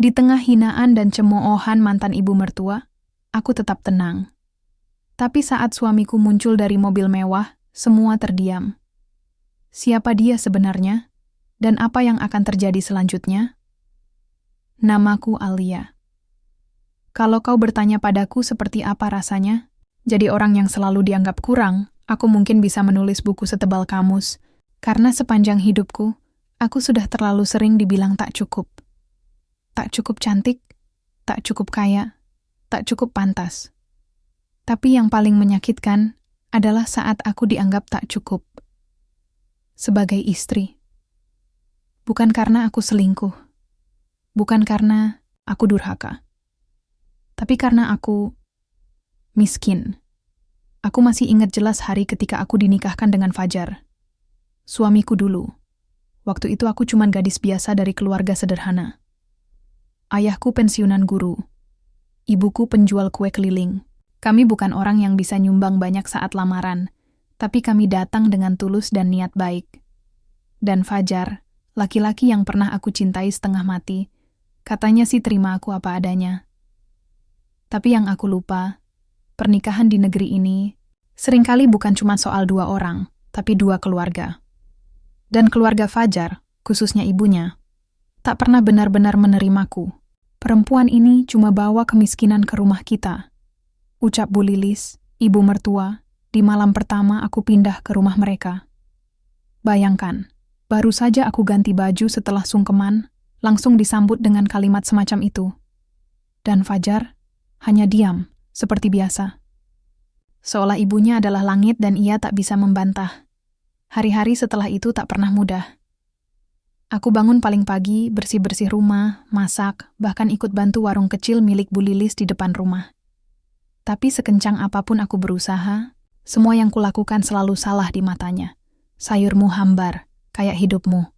Di tengah hinaan dan cemoohan mantan ibu mertua, aku tetap tenang. Tapi saat suamiku muncul dari mobil mewah, semua terdiam. Siapa dia sebenarnya? Dan apa yang akan terjadi selanjutnya? Namaku Alia. Kalau kau bertanya padaku seperti apa rasanya, jadi orang yang selalu dianggap kurang, aku mungkin bisa menulis buku setebal kamus, karena sepanjang hidupku, aku sudah terlalu sering dibilang tak cukup. Tak cukup cantik, tak cukup kaya, tak cukup pantas. Tapi yang paling menyakitkan adalah saat aku dianggap tak cukup. Sebagai istri. Bukan karena aku selingkuh. Bukan karena aku durhaka. Tapi karena aku miskin. Aku masih ingat jelas hari ketika aku dinikahkan dengan Fajar. Suamiku dulu. Waktu itu aku cuma gadis biasa dari keluarga sederhana. Ayahku pensiunan guru. Ibuku penjual kue keliling. Kami bukan orang yang bisa nyumbang banyak saat lamaran, tapi kami datang dengan tulus dan niat baik. Dan Fajar, laki-laki yang pernah aku cintai setengah mati, katanya sih terima aku apa adanya. Tapi yang aku lupa, pernikahan di negeri ini seringkali bukan cuma soal dua orang, tapi dua keluarga. Dan keluarga Fajar, khususnya ibunya, tak pernah benar-benar menerimaku. Perempuan ini cuma bawa kemiskinan ke rumah kita. Ucap Bu Lilis, ibu mertua, di malam pertama aku pindah ke rumah mereka. Bayangkan, baru saja aku ganti baju setelah sungkeman, langsung disambut dengan kalimat semacam itu. Dan Fajar hanya diam, seperti biasa. Seolah ibunya adalah langit dan ia tak bisa membantah. Hari-hari setelah itu tak pernah mudah. Aku bangun paling pagi, bersih-bersih rumah, masak, bahkan ikut bantu warung kecil milik Bu Lilis di depan rumah. Tapi sekencang apapun aku berusaha, semua yang kulakukan selalu salah di matanya. Sayurmu hambar, kayak hidupmu.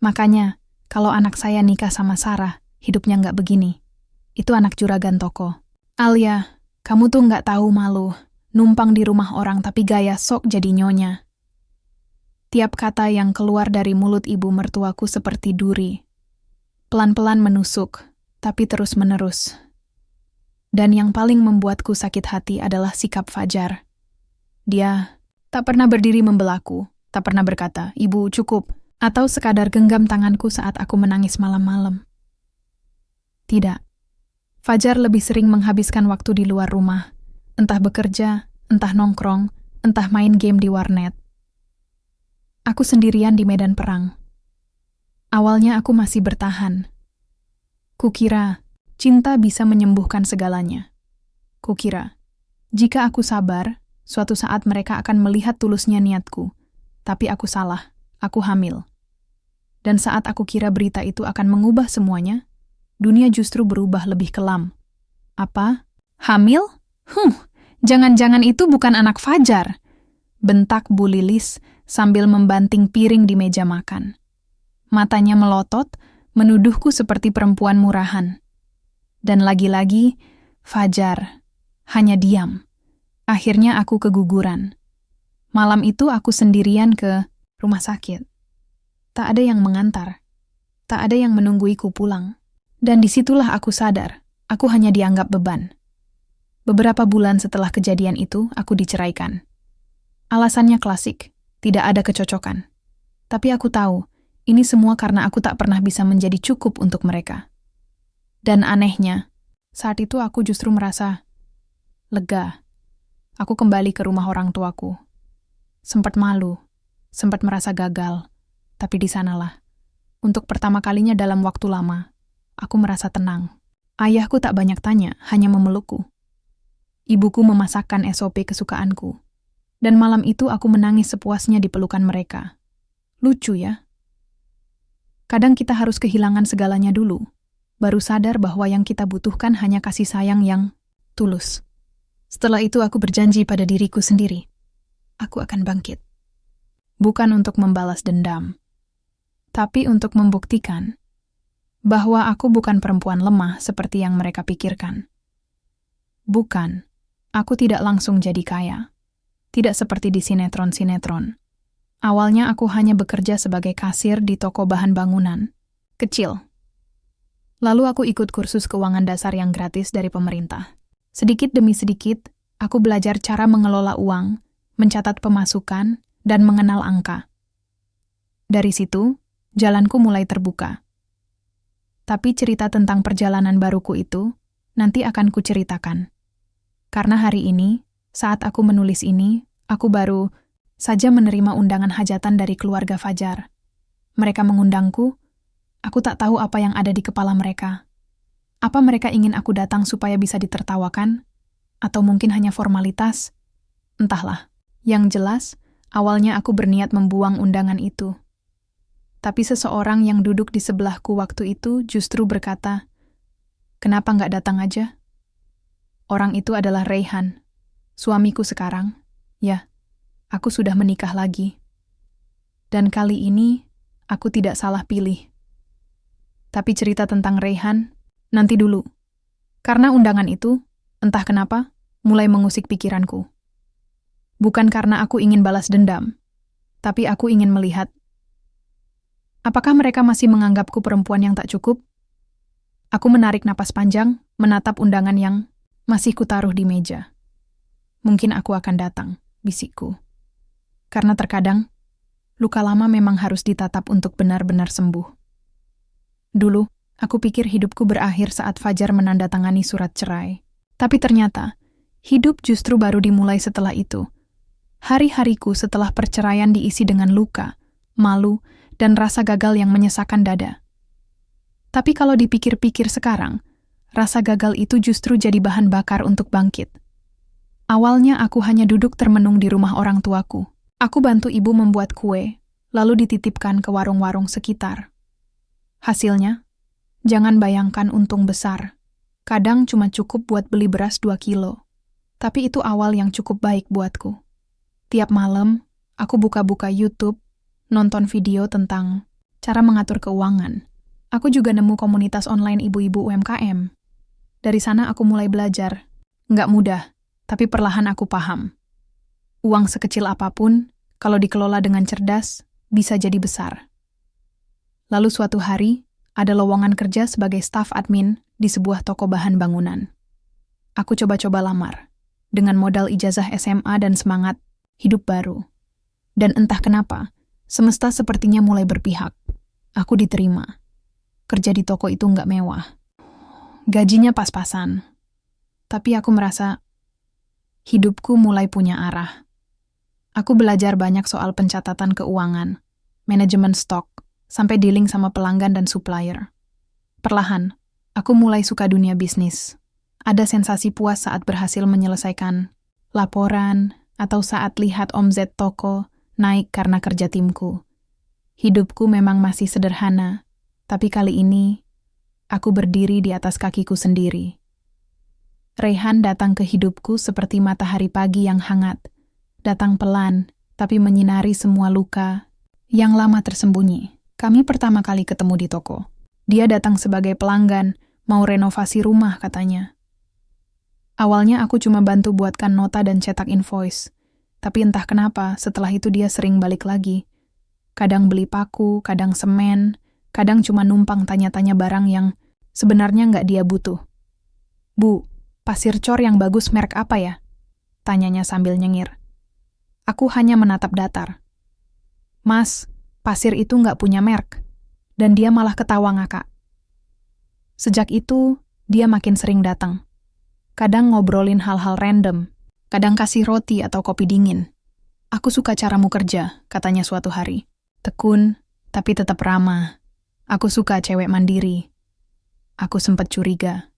Makanya, kalau anak saya nikah sama Sarah, hidupnya nggak begini. Itu anak juragan toko. Alia, kamu tuh nggak tahu malu. Numpang di rumah orang tapi gaya sok jadi nyonya. Tiap kata yang keluar dari mulut ibu mertuaku seperti duri. Pelan-pelan menusuk, tapi terus-menerus. Dan yang paling membuatku sakit hati adalah sikap Fajar. Dia tak pernah berdiri membelaku, tak pernah berkata, "Ibu, cukup," atau sekadar genggam tanganku saat aku menangis malam-malam. Tidak. Fajar lebih sering menghabiskan waktu di luar rumah, entah bekerja, entah nongkrong, entah main game di warnet. Aku sendirian di medan perang. Awalnya aku masih bertahan. Kukira cinta bisa menyembuhkan segalanya. Kukira, jika aku sabar, suatu saat mereka akan melihat tulusnya niatku. Tapi aku salah, aku hamil. Dan saat aku kira berita itu akan mengubah semuanya, dunia justru berubah lebih kelam. Apa? Hamil? Jangan-jangan itu bukan anak Fajar. Bentak Bu Lilis sambil membanting piring di meja makan. Matanya melotot, menuduhku seperti perempuan murahan. Dan lagi-lagi, Fajar hanya diam. Akhirnya aku keguguran. Malam itu aku sendirian ke rumah sakit. Tak ada yang mengantar. Tak ada yang menungguiku pulang. Dan disitulah aku sadar, aku hanya dianggap beban. Beberapa bulan setelah kejadian itu, aku diceraikan. Alasannya klasik, tidak ada kecocokan. Tapi aku tahu, ini semua karena aku tak pernah bisa menjadi cukup untuk mereka. Dan anehnya, saat itu aku justru merasa lega. Aku kembali ke rumah orang tuaku. Sempat malu, sempat merasa gagal, tapi di sanalah, untuk pertama kalinya dalam waktu lama, aku merasa tenang. Ayahku tak banyak tanya, hanya memelukku. Ibuku memasakkan SOP kesukaanku. Dan malam itu aku menangis sepuasnya di pelukan mereka. Lucu ya? Kadang kita harus kehilangan segalanya dulu, baru sadar bahwa yang kita butuhkan hanya kasih sayang yang tulus. Setelah itu aku berjanji pada diriku sendiri. Aku akan bangkit. Bukan untuk membalas dendam, tapi untuk membuktikan bahwa aku bukan perempuan lemah seperti yang mereka pikirkan. Bukan, aku tidak langsung jadi kaya. Tidak seperti di sinetron-sinetron. Awalnya aku hanya bekerja sebagai kasir di toko bahan bangunan. Kecil. Lalu aku ikut kursus keuangan dasar yang gratis dari pemerintah. Sedikit demi sedikit, aku belajar cara mengelola uang, mencatat pemasukan, dan mengenal angka. Dari situ, jalanku mulai terbuka. Tapi cerita tentang perjalanan baruku itu nanti akan kuceritakan. Karena hari ini, saat aku menulis ini, aku baru saja menerima undangan hajatan dari keluarga Fajar. Mereka mengundangku, aku tak tahu apa yang ada di kepala mereka. Apa mereka ingin aku datang supaya bisa ditertawakan? Atau mungkin hanya formalitas? Entahlah. Yang jelas, awalnya aku berniat membuang undangan itu. Tapi seseorang yang duduk di sebelahku waktu itu justru berkata, "Kenapa nggak datang aja?" Orang itu adalah Raihan, suamiku sekarang. Ya, aku sudah menikah lagi. Dan kali ini, aku tidak salah pilih. Tapi cerita tentang Raihan, nanti dulu. Karena undangan itu, entah kenapa, mulai mengusik pikiranku. Bukan karena aku ingin balas dendam, tapi aku ingin melihat apakah mereka masih menganggapku perempuan yang tak cukup? Aku menarik napas panjang, menatap undangan yang masih kutaruh di meja. Mungkin aku akan datang, bisikku. Karena terkadang, luka lama memang harus ditatap untuk benar-benar sembuh. Dulu, aku pikir hidupku berakhir saat Fajar menandatangani surat cerai. Tapi ternyata, hidup justru baru dimulai setelah itu. Hari-hariku setelah perceraian diisi dengan luka, malu, dan rasa gagal yang menyesakkan dada. Tapi kalau dipikir-pikir sekarang, rasa gagal itu justru jadi bahan bakar untuk bangkit. Awalnya aku hanya duduk termenung di rumah orang tuaku. Aku bantu ibu membuat kue, lalu dititipkan ke warung-warung sekitar. Hasilnya, jangan bayangkan untung besar. Kadang cuma cukup buat beli beras 2 kilo. Tapi itu awal yang cukup baik buatku. Tiap malam, aku buka-buka YouTube, nonton video tentang cara mengatur keuangan. Aku juga nemu komunitas online ibu-ibu UMKM. Dari sana aku mulai belajar. Nggak mudah, tapi perlahan aku paham. Uang sekecil apapun, kalau dikelola dengan cerdas, bisa jadi besar. Lalu suatu hari, ada lowongan kerja sebagai staf admin di sebuah toko bahan bangunan. Aku coba-coba lamar, dengan modal ijazah SMA dan semangat hidup baru. Dan entah kenapa, semesta sepertinya mulai berpihak. Aku diterima. Kerja di toko itu nggak mewah. Gajinya pas-pasan. Tapi aku merasa hidupku mulai punya arah. Aku belajar banyak soal pencatatan keuangan, manajemen stok, sampai dealing sama pelanggan dan supplier. Perlahan, aku mulai suka dunia bisnis. Ada sensasi puas saat berhasil menyelesaikan laporan atau saat lihat omzet toko naik karena kerja timku. Hidupku memang masih sederhana, tapi kali ini aku berdiri di atas kakiku sendiri. Raihan datang ke hidupku seperti matahari pagi yang hangat, datang pelan, tapi menyinari semua luka yang lama tersembunyi. Kami pertama kali ketemu di toko. Dia datang sebagai pelanggan, mau renovasi rumah katanya. Awalnya aku cuma bantu buatkan nota dan cetak invoice. Tapi entah kenapa, setelah itu dia sering balik lagi. Kadang beli paku, kadang semen, kadang cuma numpang tanya-tanya barang yang sebenarnya nggak dia butuh. "Bu, pasir cor yang bagus merek apa ya?" tanyanya sambil nyengir. Aku hanya menatap datar. "Mas, pasir itu nggak punya merek." Dan dia malah ketawa ngakak. Sejak itu, dia makin sering datang. Kadang ngobrolin hal-hal random, kadang kasih roti atau kopi dingin. "Aku suka caramu kerja," katanya suatu hari. "Tekun, tapi tetap ramah. Aku suka cewek mandiri." Aku sempat curiga.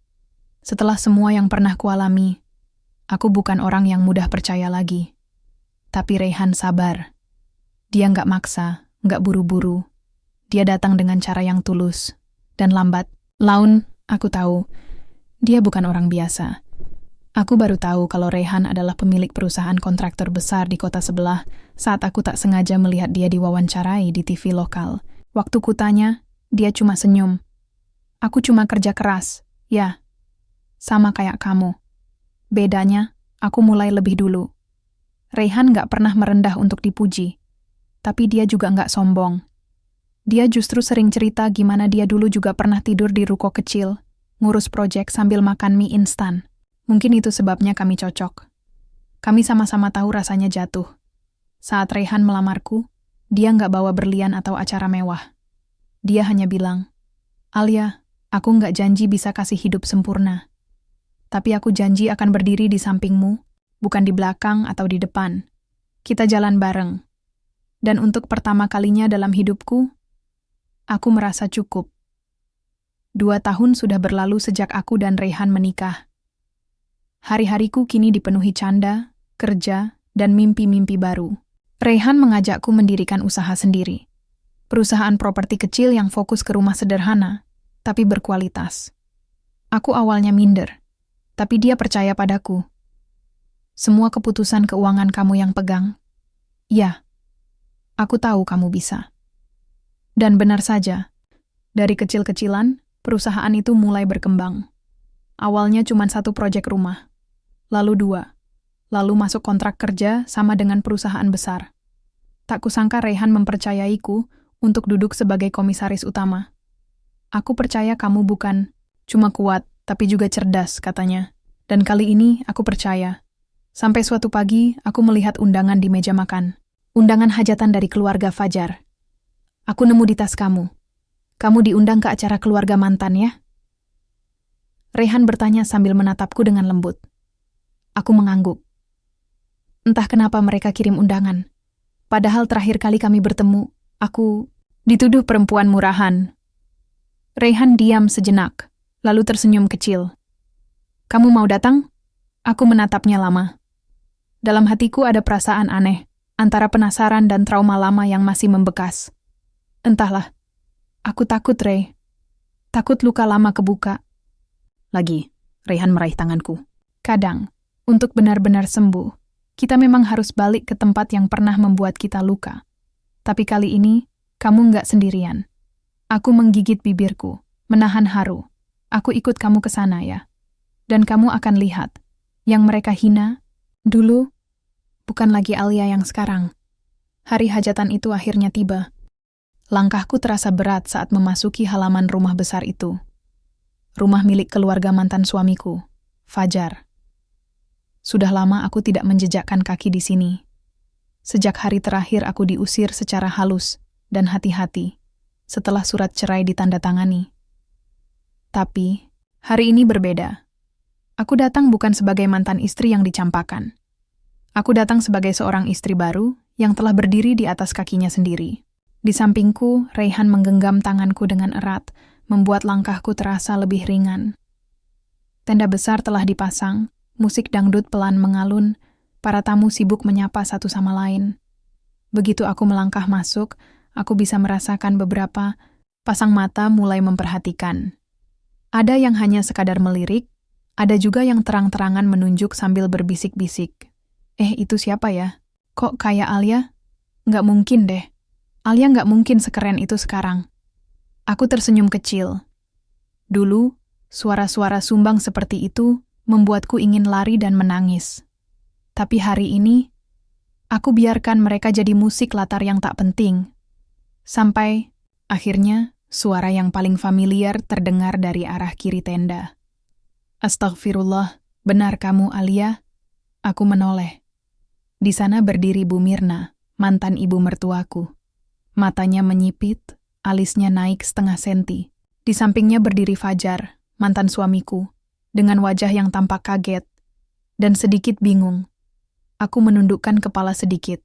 Setelah semua yang pernah kualami, aku bukan orang yang mudah percaya lagi. Tapi Raihan sabar. Dia nggak maksa, nggak buru-buru. Dia datang dengan cara yang tulus dan lambat. Laun, aku tahu, dia bukan orang biasa. Aku baru tahu kalau Raihan adalah pemilik perusahaan kontraktor besar di kota sebelah saat aku tak sengaja melihat dia diwawancarai di TV lokal. Waktu kutanya, dia cuma senyum. "Aku cuma kerja keras, ya. Sama kayak kamu. Bedanya, aku mulai lebih dulu." Raihan nggak pernah merendah untuk dipuji. Tapi dia juga nggak sombong. Dia justru sering cerita gimana dia dulu juga pernah tidur di ruko kecil, ngurus proyek sambil makan mie instan. Mungkin itu sebabnya kami cocok. Kami sama-sama tahu rasanya jatuh. Saat Raihan melamarku, dia nggak bawa berlian atau acara mewah. Dia hanya bilang, "Alia, aku nggak janji bisa kasih hidup sempurna. Tapi aku janji akan berdiri di sampingmu, bukan di belakang atau di depan. Kita jalan bareng." Dan untuk pertama kalinya dalam hidupku, aku merasa cukup. 2 tahun sudah berlalu sejak aku dan Raihan menikah. Hari-hariku kini dipenuhi canda, kerja, dan mimpi-mimpi baru. Raihan mengajakku mendirikan usaha sendiri. Perusahaan properti kecil yang fokus ke rumah sederhana, tapi berkualitas. Aku awalnya minder, tapi dia percaya padaku. Semua keputusan keuangan kamu yang pegang. Ya, aku tahu kamu bisa. Dan benar saja, dari kecil-kecilan, perusahaan itu mulai berkembang. Awalnya cuma 1 proyek rumah, lalu 2, lalu masuk kontrak kerja sama dengan perusahaan besar. Tak kusangka Raihan mempercayaiku untuk duduk sebagai komisaris utama. "Aku percaya kamu bukan cuma kuat, tapi juga cerdas," katanya. Dan kali ini aku percaya. Sampai suatu pagi, aku melihat undangan di meja makan. Undangan hajatan dari keluarga Fajar. "Aku nemu di tas kamu. Kamu diundang ke acara keluarga mantan ya?" Raihan bertanya sambil menatapku dengan lembut. Aku mengangguk. Entah kenapa mereka kirim undangan. Padahal terakhir kali kami bertemu, aku dituduh perempuan murahan. Raihan diam sejenak, lalu tersenyum kecil. "Kamu mau datang?" Aku menatapnya lama. Dalam hatiku ada perasaan aneh, antara penasaran dan trauma lama yang masih membekas. Entahlah, aku takut, Ray. Takut luka lama kebuka. Lagi, Raihan meraih tanganku. Kadang, untuk benar-benar sembuh, kita memang harus balik ke tempat yang pernah membuat kita luka. Tapi kali ini, kamu nggak sendirian. Aku menggigit bibirku, menahan haru. Aku ikut kamu ke sana ya. Dan kamu akan lihat, yang mereka hina, dulu, bukan lagi Alia yang sekarang. Hari hajatan itu akhirnya tiba. Langkahku terasa berat saat memasuki halaman rumah besar itu. Rumah milik keluarga mantan suamiku, Fajar. Sudah lama aku tidak menjejakkan kaki di sini. Sejak hari terakhir aku diusir secara halus dan hati-hati, setelah surat cerai ditandatangani. Tapi, hari ini berbeda. Aku datang bukan sebagai mantan istri yang dicampakan. Aku datang sebagai seorang istri baru yang telah berdiri di atas kakinya sendiri. Di sampingku, Raihan menggenggam tanganku dengan erat, membuat langkahku terasa lebih ringan. Tenda besar telah dipasang, musik dangdut pelan mengalun, para tamu sibuk menyapa satu sama lain. Begitu aku melangkah masuk, aku bisa merasakan beberapa pasang mata mulai memperhatikan. Ada yang hanya sekadar melirik, ada juga yang terang-terangan menunjuk sambil berbisik-bisik. Itu siapa ya? Kok kayak Alia? Nggak mungkin deh. Alia nggak mungkin sekeren itu sekarang. Aku tersenyum kecil. Dulu, suara-suara sumbang seperti itu membuatku ingin lari dan menangis. Tapi hari ini, aku biarkan mereka jadi musik latar yang tak penting. Sampai, akhirnya, suara yang paling familiar terdengar dari arah kiri tenda. "Astagfirullah, benar kamu Alia?" Aku menoleh. Di sana berdiri Bu Mirna, mantan ibu mertuaku. Matanya menyipit, alisnya naik 0,5 senti. Di sampingnya berdiri Fajar, mantan suamiku, dengan wajah yang tampak kaget dan sedikit bingung. Aku menundukkan kepala sedikit.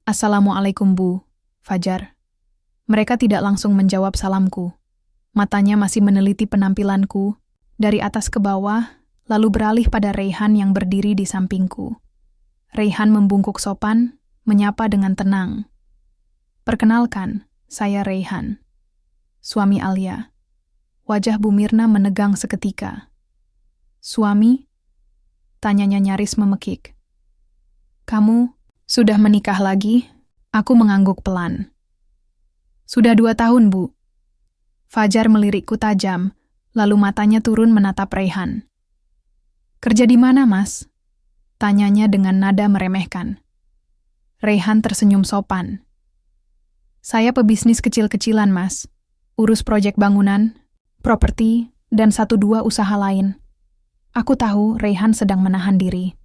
"Assalamualaikum Bu, Fajar." Mereka tidak langsung menjawab salamku. Matanya masih meneliti penampilanku, dari atas ke bawah, lalu beralih pada Raihan yang berdiri di sampingku. Raihan membungkuk sopan, menyapa dengan tenang. "Perkenalkan, saya Raihan, suami Alia." Wajah Bu Mirna menegang seketika. "Suami?" tanyanya nyaris memekik. "Kamu sudah menikah lagi?" Aku mengangguk pelan. "Sudah 2 tahun, Bu." Fajar melirikku tajam, lalu matanya turun menatap Raihan. "Kerja di mana, Mas?" tanyanya dengan nada meremehkan. Raihan tersenyum sopan. Saya pebisnis kecil-kecilan, Mas. Urus proyek bangunan, properti, dan 1-2 usaha lain. Aku tahu Raihan sedang menahan diri.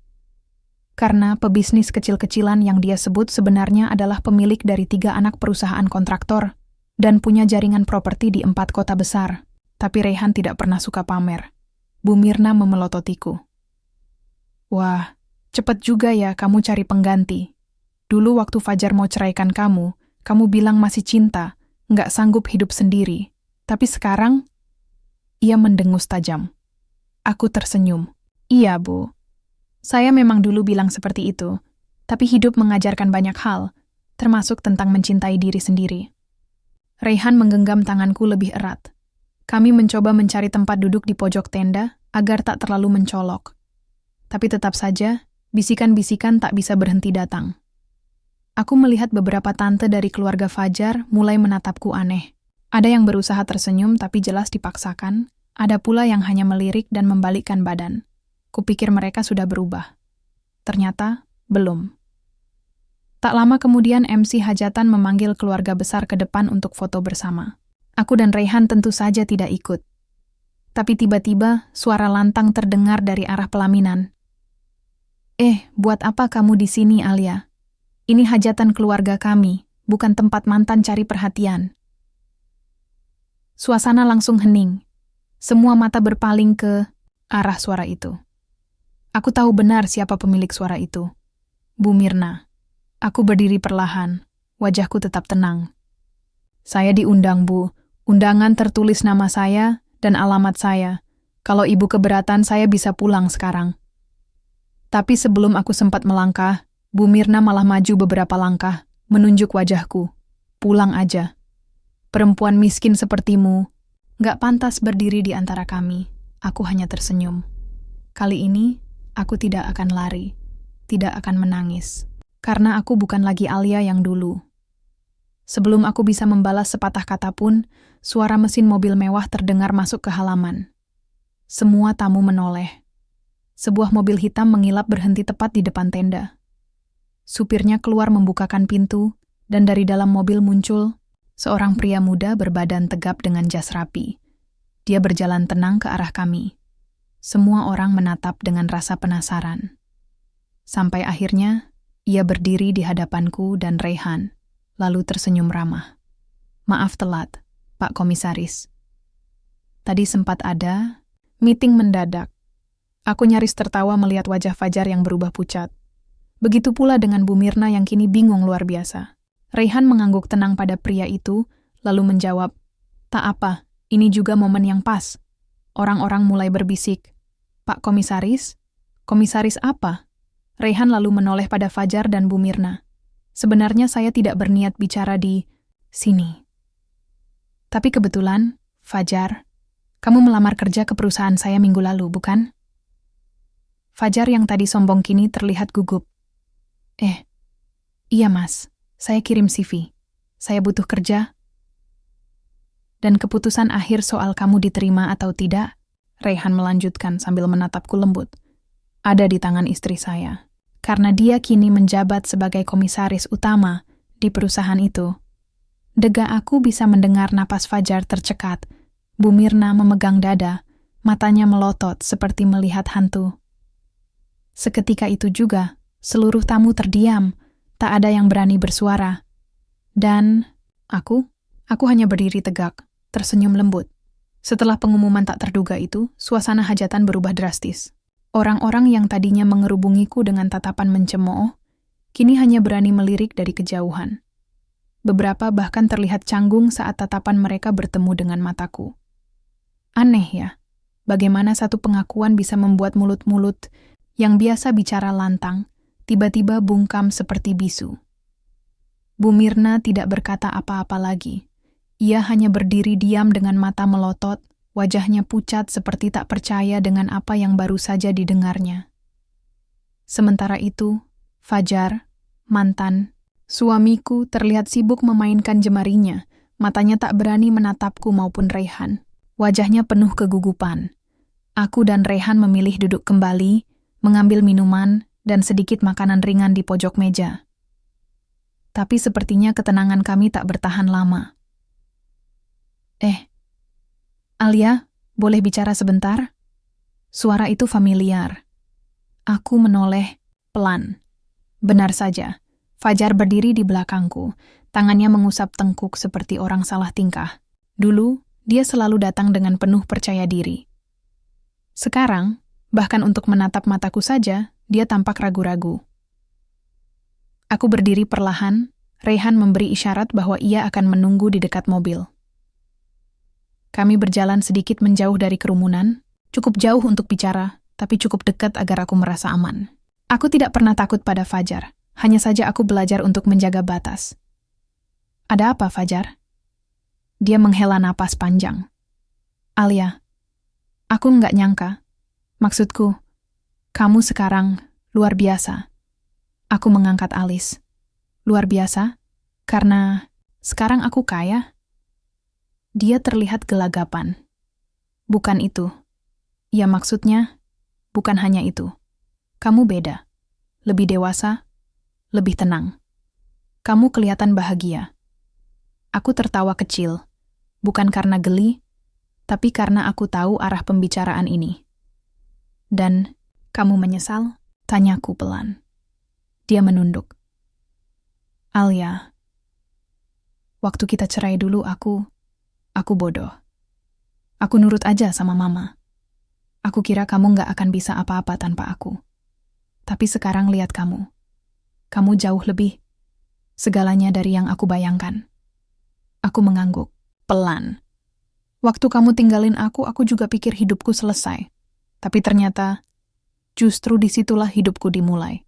Karena pebisnis kecil-kecilan yang dia sebut sebenarnya adalah pemilik dari 3 anak perusahaan kontraktor dan punya jaringan properti di 4 kota besar. Tapi Raihan tidak pernah suka pamer. Bu Mirna memelototiku. Wah, cepet juga ya kamu cari pengganti. Dulu waktu Fajar mau ceraikan kamu bilang masih cinta, nggak sanggup hidup sendiri. Tapi sekarang, ia mendengus tajam. Aku tersenyum. Iya, Bu. Saya memang dulu bilang seperti itu, tapi hidup mengajarkan banyak hal, termasuk tentang mencintai diri sendiri. Raihan menggenggam tanganku lebih erat. Kami mencoba mencari tempat duduk di pojok tenda agar tak terlalu mencolok. Tapi tetap saja, bisikan-bisikan tak bisa berhenti datang. Aku melihat beberapa tante dari keluarga Fajar mulai menatapku aneh. Ada yang berusaha tersenyum tapi jelas dipaksakan, ada pula yang hanya melirik dan membalikkan badan. Kupikir mereka sudah berubah. Ternyata, belum. Tak lama kemudian MC hajatan memanggil keluarga besar ke depan untuk foto bersama. Aku dan Raihan tentu saja tidak ikut. Tapi tiba-tiba suara lantang terdengar dari arah pelaminan. Buat apa kamu di sini, Alia? Ini hajatan keluarga kami, bukan tempat mantan cari perhatian. Suasana langsung hening. Semua mata berpaling ke arah suara itu. Aku tahu benar siapa pemilik suara itu. Bu Mirna. Aku berdiri perlahan, wajahku tetap tenang. Saya diundang, Bu. Undangan tertulis nama saya dan alamat saya. Kalau Ibu keberatan, saya bisa pulang sekarang. Tapi sebelum aku sempat melangkah, Bu Mirna malah maju beberapa langkah, menunjuk wajahku. Pulang aja. Perempuan miskin sepertimu, gak pantas berdiri di antara kami. Aku hanya tersenyum. Kali ini, aku tidak akan lari, tidak akan menangis. Karena aku bukan lagi Alia yang dulu. Sebelum aku bisa membalas sepatah kata pun, suara mesin mobil mewah terdengar masuk ke halaman. Semua tamu menoleh. Sebuah mobil hitam mengilap berhenti tepat di depan tenda. Supirnya keluar membukakan pintu, dan dari dalam mobil muncul seorang pria muda berbadan tegap dengan jas rapi. Dia berjalan tenang ke arah kami. Semua orang menatap dengan rasa penasaran. Sampai akhirnya, ia berdiri di hadapanku dan Raihan, lalu tersenyum ramah. Maaf telat, Pak Komisaris. Tadi sempat ada meeting mendadak. Aku nyaris tertawa melihat wajah Fajar yang berubah pucat. Begitu pula dengan Bu Mirna yang kini bingung luar biasa. Raihan mengangguk tenang pada pria itu, lalu menjawab, "Tak apa, ini juga momen yang pas." Orang-orang mulai berbisik, "Pak Komisaris? Komisaris apa?" Raihan lalu menoleh pada Fajar dan Bu Mirna. Sebenarnya saya tidak berniat bicara di sini. Tapi kebetulan, Fajar, kamu melamar kerja ke perusahaan saya minggu lalu, bukan? Fajar yang tadi sombong kini terlihat gugup. Iya mas, saya kirim CV. Saya butuh kerja. Dan keputusan akhir soal kamu diterima atau tidak, Raihan melanjutkan sambil menatapku lembut, ada di tangan istri saya. Karena dia kini menjabat sebagai komisaris utama di perusahaan itu. Dega aku bisa mendengar napas Fajar tercekat. Bu Mirna memegang dada, matanya melotot seperti melihat hantu. Seketika itu juga, seluruh tamu terdiam, tak ada yang berani bersuara. Dan aku hanya berdiri tegak, tersenyum lembut. Setelah pengumuman tak terduga itu, suasana hajatan berubah drastis. Orang-orang yang tadinya mengerubungiku dengan tatapan mencemooh, kini hanya berani melirik dari kejauhan. Beberapa bahkan terlihat canggung saat tatapan mereka bertemu dengan mataku. Aneh ya, bagaimana satu pengakuan bisa membuat mulut-mulut yang biasa bicara lantang, tiba-tiba bungkam seperti bisu. Bu Mirna tidak berkata apa-apa lagi. Ia hanya berdiri diam dengan mata melotot, wajahnya pucat seperti tak percaya dengan apa yang baru saja didengarnya. Sementara itu, Fajar, mantan, suamiku terlihat sibuk memainkan jemarinya, matanya tak berani menatapku maupun Raihan. Wajahnya penuh kegugupan. Aku dan Raihan memilih duduk kembali, mengambil minuman dan sedikit makanan ringan di pojok meja. Tapi sepertinya ketenangan kami tak bertahan lama. Alia, boleh bicara sebentar? Suara itu familiar. Aku menoleh pelan. Benar saja, Fajar berdiri di belakangku, tangannya mengusap tengkuk seperti orang salah tingkah. Dulu, dia selalu datang dengan penuh percaya diri. Sekarang, bahkan untuk menatap mataku saja, dia tampak ragu-ragu. Aku berdiri perlahan, Raihan memberi isyarat bahwa ia akan menunggu di dekat mobil. Kami berjalan sedikit menjauh dari kerumunan, cukup jauh untuk bicara, tapi cukup dekat agar aku merasa aman. Aku tidak pernah takut pada Fajar, hanya saja aku belajar untuk menjaga batas. Ada apa, Fajar? Dia menghela napas panjang. Alia, aku nggak nyangka. Maksudku, kamu sekarang luar biasa. Aku mengangkat alis. Luar biasa? Karena sekarang aku kaya? Dia terlihat gelagapan. Bukan itu. Ya maksudnya, bukan hanya itu. Kamu beda. Lebih dewasa, lebih tenang. Kamu kelihatan bahagia. Aku tertawa kecil. Bukan karena geli, tapi karena aku tahu arah pembicaraan ini. Dan, kamu menyesal? Tanyaku pelan. Dia menunduk. Alia, waktu kita cerai dulu aku bodoh. Aku nurut aja sama mama. Aku kira kamu nggak akan bisa apa-apa tanpa aku. Tapi sekarang lihat kamu. Kamu jauh lebih segalanya dari yang aku bayangkan. Aku mengangguk, pelan. Waktu kamu tinggalin aku juga pikir hidupku selesai. Tapi ternyata, justru disitulah hidupku dimulai.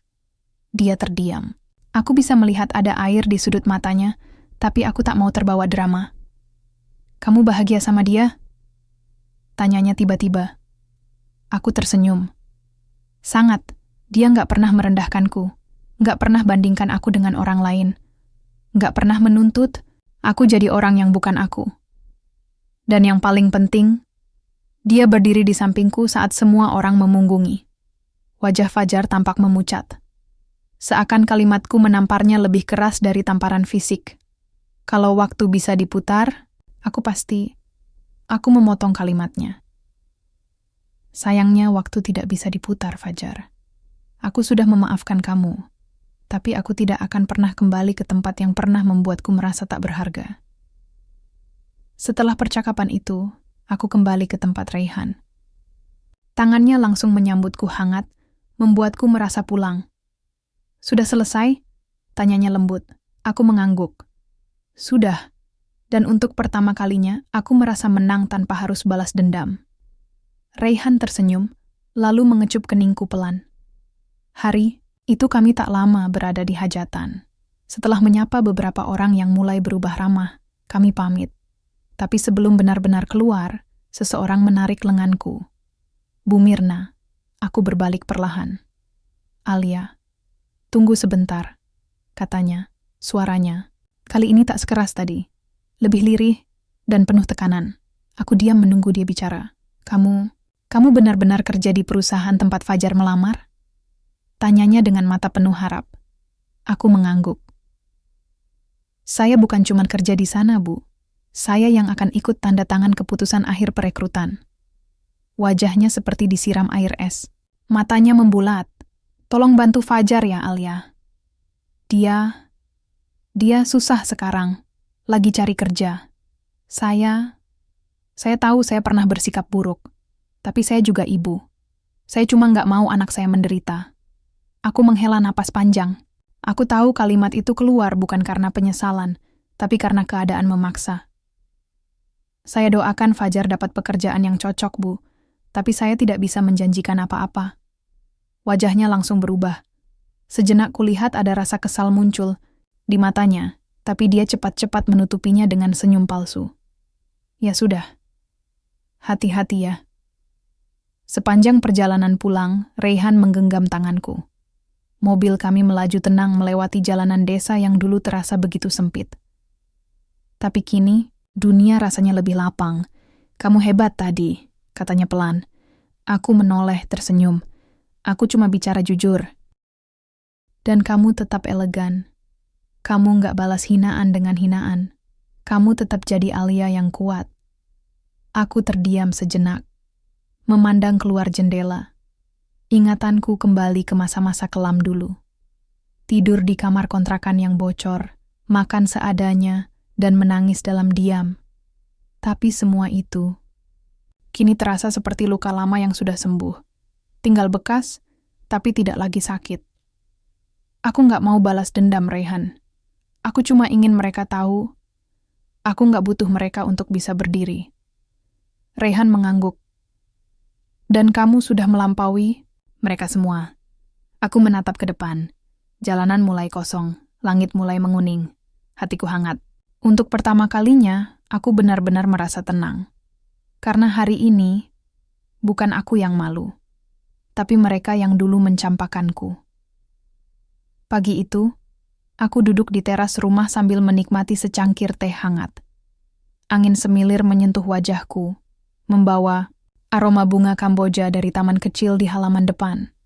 Dia terdiam. Aku bisa melihat ada air di sudut matanya, tapi aku tak mau terbawa drama. Kamu bahagia sama dia? Tanyanya tiba-tiba. Aku tersenyum. Sangat. Dia nggak pernah merendahkanku. Nggak pernah bandingkan aku dengan orang lain. Nggak pernah menuntut aku jadi orang yang bukan aku. Dan yang paling penting, dia berdiri di sampingku saat semua orang memunggungi. Wajah Fajar tampak memucat. Seakan kalimatku menamparnya lebih keras dari tamparan fisik. Kalau waktu bisa diputar, aku memotong kalimatnya. Sayangnya waktu tidak bisa diputar, Fajar. Aku sudah memaafkan kamu, tapi aku tidak akan pernah kembali ke tempat yang pernah membuatku merasa tak berharga. Setelah percakapan itu, aku kembali ke tempat Raihan. Tangannya langsung menyambutku hangat, membuatku merasa pulang. Sudah selesai? Tanyanya lembut. Aku mengangguk. Sudah. Dan untuk pertama kalinya, aku merasa menang tanpa harus balas dendam. Raihan tersenyum, lalu mengecup keningku pelan. Hari itu kami tak lama berada di hajatan. Setelah menyapa beberapa orang yang mulai berubah ramah, kami pamit. Tapi sebelum benar-benar keluar, seseorang menarik lenganku. Bu Mirna, aku berbalik perlahan. Alia, tunggu sebentar, katanya, suaranya. Kali ini tak sekeras tadi. Lebih lirih dan penuh tekanan. Aku diam menunggu dia bicara. Kamu benar-benar kerja di perusahaan tempat Fajar melamar? Tanyanya dengan mata penuh harap. Aku mengangguk. Saya bukan cuma kerja di sana, Bu. Saya yang akan ikut tanda tangan keputusan akhir perekrutan. Wajahnya seperti disiram air es. Matanya membulat. Tolong bantu Fajar ya, Alia. Dia susah sekarang. Lagi cari kerja. Saya tahu saya pernah bersikap buruk. Tapi saya juga ibu. Saya cuma nggak mau anak saya menderita. Aku menghela napas panjang. Aku tahu kalimat itu keluar bukan karena penyesalan, tapi karena keadaan memaksa. Saya doakan Fajar dapat pekerjaan yang cocok, Bu. Tapi saya tidak bisa menjanjikan apa-apa. Wajahnya langsung berubah. Sejenak kulihat ada rasa kesal muncul di matanya, tapi dia cepat-cepat menutupinya dengan senyum palsu. Ya sudah. Hati-hati ya. Sepanjang perjalanan pulang, Raihan menggenggam tanganku. Mobil kami melaju tenang melewati jalanan desa yang dulu terasa begitu sempit. Tapi kini, dunia rasanya lebih lapang. Kamu hebat tadi, katanya pelan. Aku menoleh tersenyum. Aku cuma bicara jujur. Dan kamu tetap elegan. Kamu nggak balas hinaan dengan hinaan. Kamu tetap jadi Alia yang kuat. Aku terdiam sejenak, memandang keluar jendela. Ingatanku kembali ke masa-masa kelam dulu. Tidur di kamar kontrakan yang bocor, makan seadanya, dan menangis dalam diam. Tapi semua itu kini terasa seperti luka lama yang sudah sembuh. Tinggal bekas, tapi tidak lagi sakit. Aku nggak mau balas dendam, Raihan. Aku cuma ingin mereka tahu, aku nggak butuh mereka untuk bisa berdiri. Raihan mengangguk. Dan kamu sudah melampaui mereka semua. Aku menatap ke depan. Jalanan mulai kosong, langit mulai menguning. Hatiku hangat. Untuk pertama kalinya, aku benar-benar merasa tenang. Karena hari ini, bukan aku yang malu, tapi mereka yang dulu mencampakkanku. Pagi itu, aku duduk di teras rumah sambil menikmati secangkir teh hangat. Angin semilir menyentuh wajahku, membawa aroma bunga Kamboja dari taman kecil di halaman depan.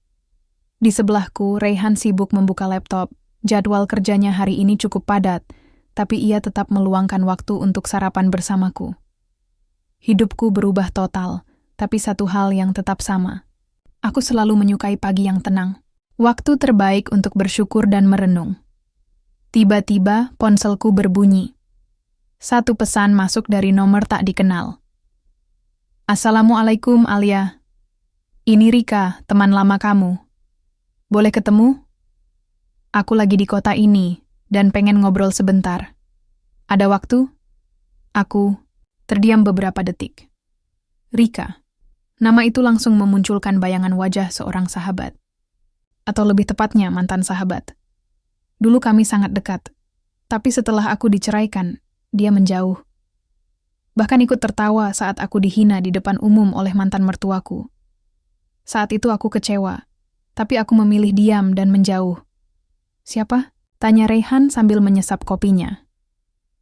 Di sebelahku, Raihan sibuk membuka laptop. Jadwal kerjanya hari ini cukup padat, tapi ia tetap meluangkan waktu untuk sarapan bersamaku. Hidupku berubah total, tapi satu hal yang tetap sama. Aku selalu menyukai pagi yang tenang. Waktu terbaik untuk bersyukur dan merenung. Tiba-tiba ponselku berbunyi. Satu pesan masuk dari nomor tak dikenal. Assalamualaikum, Alia. Ini Rika, teman lama kamu. Boleh ketemu? Aku lagi di kota ini dan pengen ngobrol sebentar. Ada waktu? Aku terdiam beberapa detik. Rika. Nama itu langsung memunculkan bayangan wajah seorang sahabat. Atau lebih tepatnya mantan sahabat. Dulu kami sangat dekat. Tapi setelah aku diceraikan, dia menjauh. Bahkan ikut tertawa saat aku dihina di depan umum oleh mantan mertuaku. Saat itu aku kecewa. Tapi aku memilih diam dan menjauh. Siapa? Tanya Raihan sambil menyesap kopinya.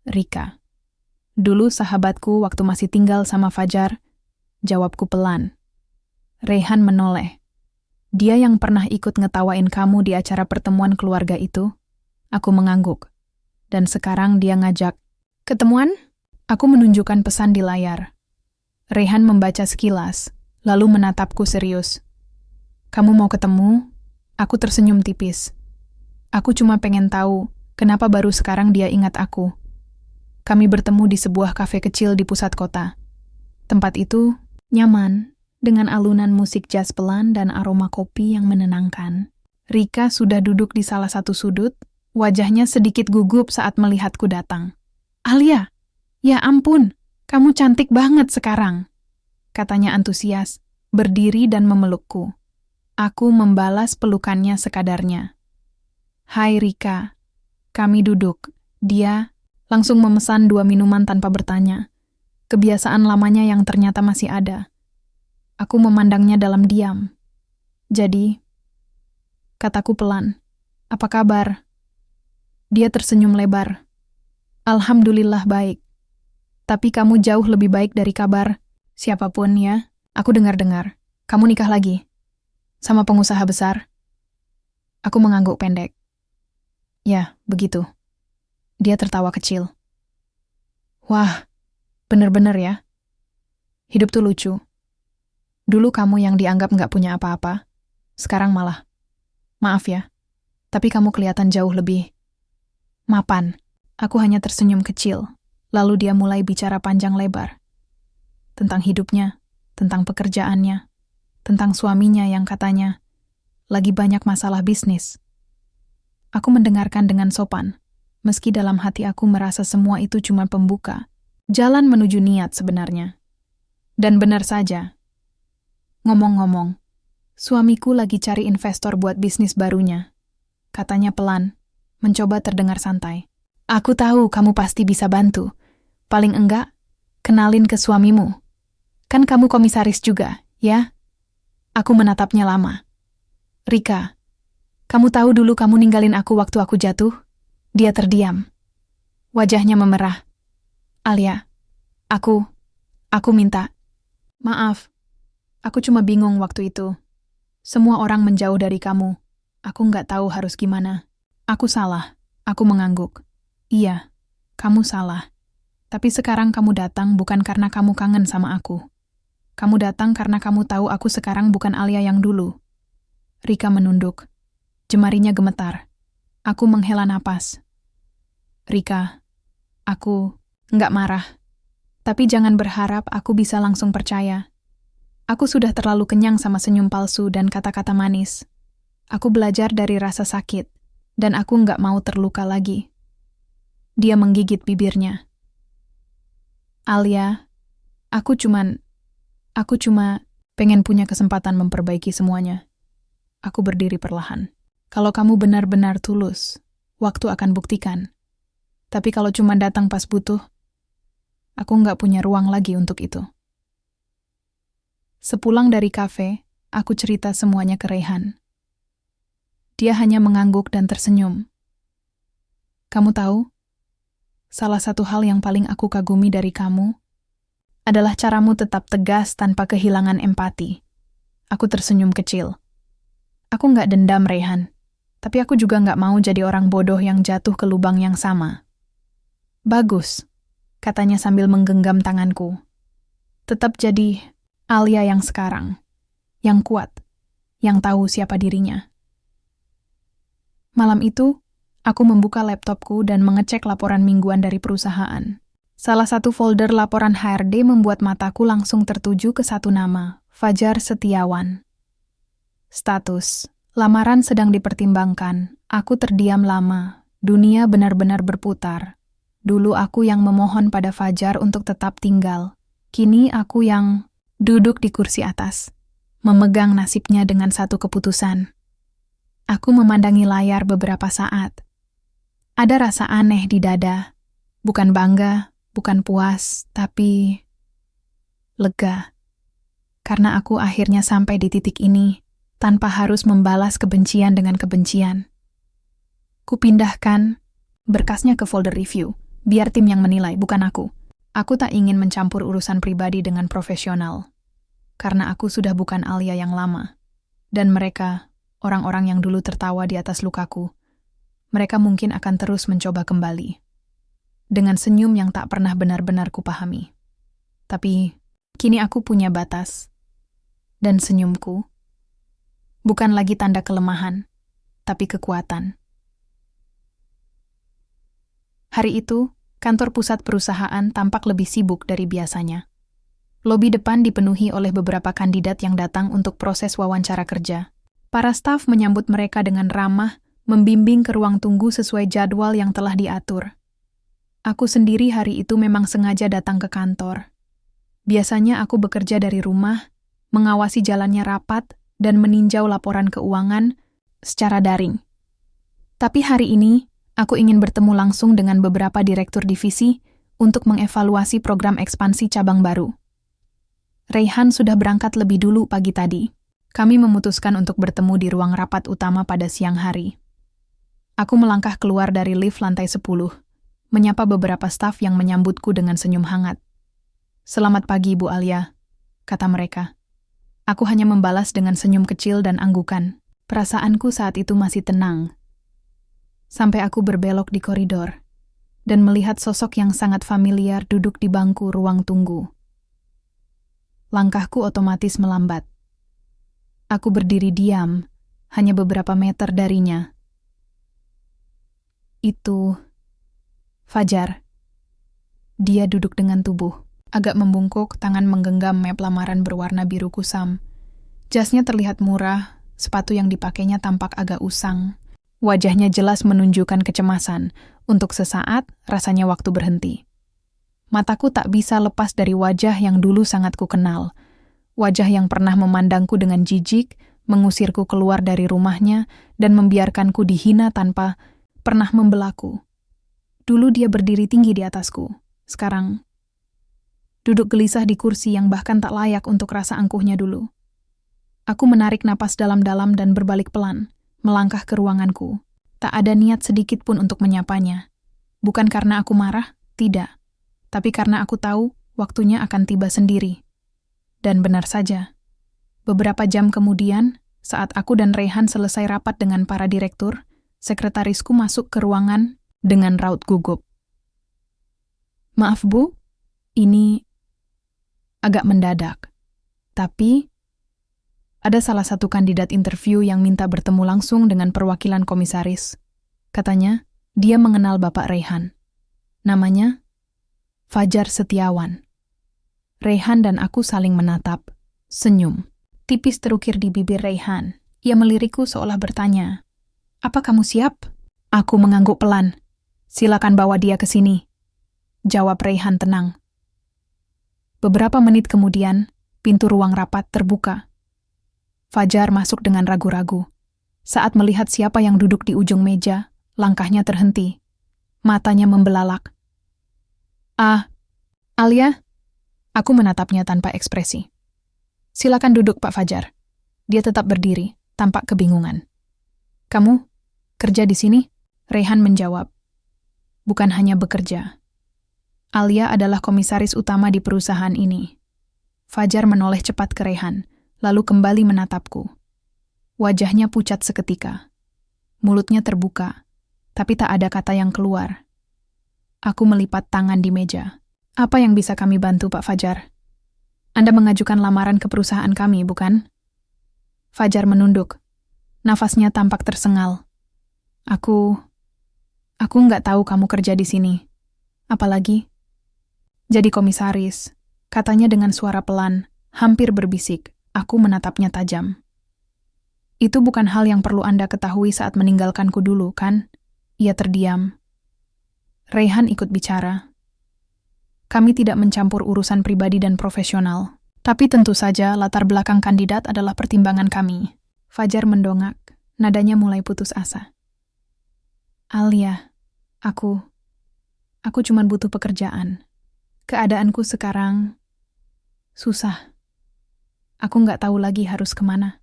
Rika. Dulu sahabatku waktu masih tinggal sama Fajar, jawabku pelan. Raihan menoleh. Dia yang pernah ikut ngetawain kamu di acara pertemuan keluarga itu? Aku mengangguk. Dan sekarang dia ngajak. Ketemuan? Aku menunjukkan pesan di layar. Raihan membaca sekilas, lalu menatapku serius. Kamu mau ketemu? Aku tersenyum tipis. Aku cuma pengen tahu, kenapa baru sekarang dia ingat aku. Kami bertemu di sebuah kafe kecil di pusat kota. Tempat itu nyaman, dengan alunan musik jazz pelan dan aroma kopi yang menenangkan. Rika sudah duduk di salah satu sudut, wajahnya sedikit gugup saat melihatku datang. Alia, ya ampun, kamu cantik banget sekarang, katanya antusias, berdiri dan memelukku. Aku membalas pelukannya sekadarnya. Hai Rika, kami duduk. Dia langsung memesan 2 minuman tanpa bertanya. Kebiasaan lamanya yang ternyata masih ada. Aku memandangnya dalam diam. Jadi, kataku pelan, apa kabar? Dia tersenyum lebar. Alhamdulillah baik. Tapi kamu jauh lebih baik dari kabar siapapun ya. Aku dengar-dengar, kamu nikah lagi. Sama pengusaha besar. Aku mengangguk pendek. Ya, begitu. Dia tertawa kecil. Wah, bener-bener ya. Hidup tuh lucu. Dulu kamu yang dianggap nggak punya apa-apa, sekarang malah. Maaf ya, tapi kamu kelihatan jauh lebih mapan. Aku hanya tersenyum kecil, lalu dia mulai bicara panjang lebar. Tentang hidupnya, tentang pekerjaannya, tentang suaminya yang katanya lagi banyak masalah bisnis. Aku mendengarkan dengan sopan. Meski dalam hati aku merasa semua itu cuma pembuka, jalan menuju niat sebenarnya. Dan benar saja. Ngomong-ngomong, suamiku lagi cari investor buat bisnis barunya. Katanya pelan, mencoba terdengar santai. Aku tahu kamu pasti bisa bantu. Paling enggak, kenalin ke suamimu. Kan kamu komisaris juga, ya? Aku menatapnya lama. Rika, kamu tahu dulu kamu ninggalin aku waktu aku jatuh? Dia terdiam. Wajahnya memerah. Alia, aku minta. Maaf, aku cuma bingung waktu itu. Semua orang menjauh dari kamu. Aku nggak tahu harus gimana. Aku salah. Aku mengangguk. Iya, kamu salah. Tapi sekarang kamu datang bukan karena kamu kangen sama aku. Kamu datang karena kamu tahu aku sekarang bukan Alia yang dulu. Rika menunduk. Jemarinya gemetar. Aku menghela napas. Rika, aku nggak marah. Tapi jangan berharap aku bisa langsung percaya. Aku sudah terlalu kenyang sama senyum palsu dan kata-kata manis. Aku belajar dari rasa sakit, dan aku nggak mau terluka lagi. Dia menggigit bibirnya. Alia, aku cuma pengen punya kesempatan memperbaiki semuanya. Aku berdiri perlahan. Kalau kamu benar-benar tulus, waktu akan buktikan. Tapi kalau cuma datang pas butuh, aku nggak punya ruang lagi untuk itu. Sepulang dari kafe, aku cerita semuanya ke Reyhan. Dia hanya mengangguk dan tersenyum. Kamu tahu, salah satu hal yang paling aku kagumi dari kamu adalah caramu tetap tegas tanpa kehilangan empati. Aku tersenyum kecil. Aku nggak dendam, Reyhan. Tapi aku juga nggak mau jadi orang bodoh yang jatuh ke lubang yang sama. Bagus, katanya sambil menggenggam tanganku. Tetap jadi Alia yang sekarang, yang kuat, yang tahu siapa dirinya. Malam itu, aku membuka laptopku dan mengecek laporan mingguan dari perusahaan. Salah satu folder laporan HRD membuat mataku langsung tertuju ke satu nama, Fajar Setiawan. Status, lamaran sedang dipertimbangkan, aku terdiam lama, dunia benar-benar berputar. Dulu aku yang memohon pada Fajar untuk tetap tinggal, kini aku yang duduk di kursi atas, memegang nasibnya dengan satu keputusan. Aku memandangi layar beberapa saat. Ada rasa aneh di dada, bukan bangga, bukan puas, tapi lega. Karena aku akhirnya sampai di titik ini, tanpa harus membalas kebencian dengan kebencian. Kupindahkan berkasnya ke folder review, biar tim yang menilai, bukan aku. Aku tak ingin mencampur urusan pribadi dengan profesional. Karena aku sudah bukan Alia yang lama. Dan mereka, orang-orang yang dulu tertawa di atas lukaku, mereka mungkin akan terus mencoba kembali. Dengan senyum yang tak pernah benar-benar kupahami. Tapi, kini aku punya batas. Dan senyumku bukan lagi tanda kelemahan, tapi kekuatan. Hari itu, kantor pusat perusahaan tampak lebih sibuk dari biasanya. Lobi depan dipenuhi oleh beberapa kandidat yang datang untuk proses wawancara kerja. Para staf menyambut mereka dengan ramah, membimbing ke ruang tunggu sesuai jadwal yang telah diatur. Aku sendiri hari itu memang sengaja datang ke kantor. Biasanya aku bekerja dari rumah, mengawasi jalannya rapat, dan meninjau laporan keuangan secara daring. Tapi hari ini, aku ingin bertemu langsung dengan beberapa direktur divisi untuk mengevaluasi program ekspansi cabang baru. Reyhan sudah berangkat lebih dulu pagi tadi. Kami memutuskan untuk bertemu di ruang rapat utama pada siang hari. Aku melangkah keluar dari lift lantai 10, menyapa beberapa staf yang menyambutku dengan senyum hangat. "Selamat pagi, Bu Alia," kata mereka. Aku hanya membalas dengan senyum kecil dan anggukan. Perasaanku saat itu masih tenang. Sampai aku berbelok di koridor dan melihat sosok yang sangat familiar duduk di bangku ruang tunggu. Langkahku otomatis melambat. Aku berdiri diam, hanya beberapa meter darinya. Itu Fajar. Dia duduk dengan tubuh agak membungkuk, tangan menggenggam map lamaran berwarna biru kusam. Jasnya terlihat murah, sepatu yang dipakainya tampak agak usang. Wajahnya jelas menunjukkan kecemasan. Untuk sesaat, rasanya waktu berhenti. Mataku tak bisa lepas dari wajah yang dulu sangat kukenal. Wajah yang pernah memandangku dengan jijik, mengusirku keluar dari rumahnya, dan membiarkanku dihina tanpa pernah membelaku. Dulu dia berdiri tinggi di atasku. Sekarang, duduk gelisah di kursi yang bahkan tak layak untuk rasa angkuhnya dulu. Aku menarik napas dalam-dalam dan berbalik pelan, melangkah ke ruanganku. Tak ada niat sedikit pun untuk menyapanya. Bukan karena aku marah, tidak. Tapi karena aku tahu waktunya akan tiba sendiri. Dan benar saja. Beberapa jam kemudian, saat aku dan Reyhan selesai rapat dengan para direktur, Sekretarisku masuk ke ruangan dengan raut gugup. "Maaf, Bu, ini agak mendadak. Tapi ada salah satu kandidat interview yang minta bertemu langsung dengan perwakilan komisaris. Katanya, dia mengenal Bapak Raihan. Namanya Fajar Setiawan." Raihan dan aku saling menatap, senyum. Tipis terukir di bibir Raihan. Ia melirikku seolah bertanya, "Apa kamu siap?" Aku mengangguk pelan. "Silakan bawa dia ke sini," jawab Raihan tenang. Beberapa menit kemudian, pintu ruang rapat terbuka. Fajar masuk dengan ragu-ragu. Saat melihat siapa yang duduk di ujung meja, langkahnya terhenti. Matanya membelalak. Alia?" Aku menatapnya tanpa ekspresi. "Silakan duduk, Pak Fajar." Dia tetap berdiri, tampak kebingungan. "Kamu kerja di sini?" Raihan menjawab. "Bukan hanya bekerja. Alia adalah komisaris utama di perusahaan ini." Fajar menoleh cepat ke Raihan, lalu kembali menatapku. Wajahnya pucat seketika. Mulutnya terbuka, tapi tak ada kata yang keluar. Aku melipat tangan di meja. "Apa yang bisa kami bantu, Pak Fajar? Anda mengajukan lamaran ke perusahaan kami, bukan?" Fajar menunduk. Nafasnya tampak tersengal. Aku nggak tahu kamu kerja di sini. Apalagi jadi komisaris," katanya dengan suara pelan, hampir berbisik. Aku menatapnya tajam. "Itu bukan hal yang perlu Anda ketahui saat meninggalkanku dulu, kan?" Ia terdiam. Raihan ikut bicara. "Kami tidak mencampur urusan pribadi dan profesional. Tapi tentu saja latar belakang kandidat adalah pertimbangan kami." Fajar mendongak, nadanya mulai putus asa. "Alia, aku cuma butuh pekerjaan. Keadaanku sekarang susah. Aku nggak tahu lagi harus kemana.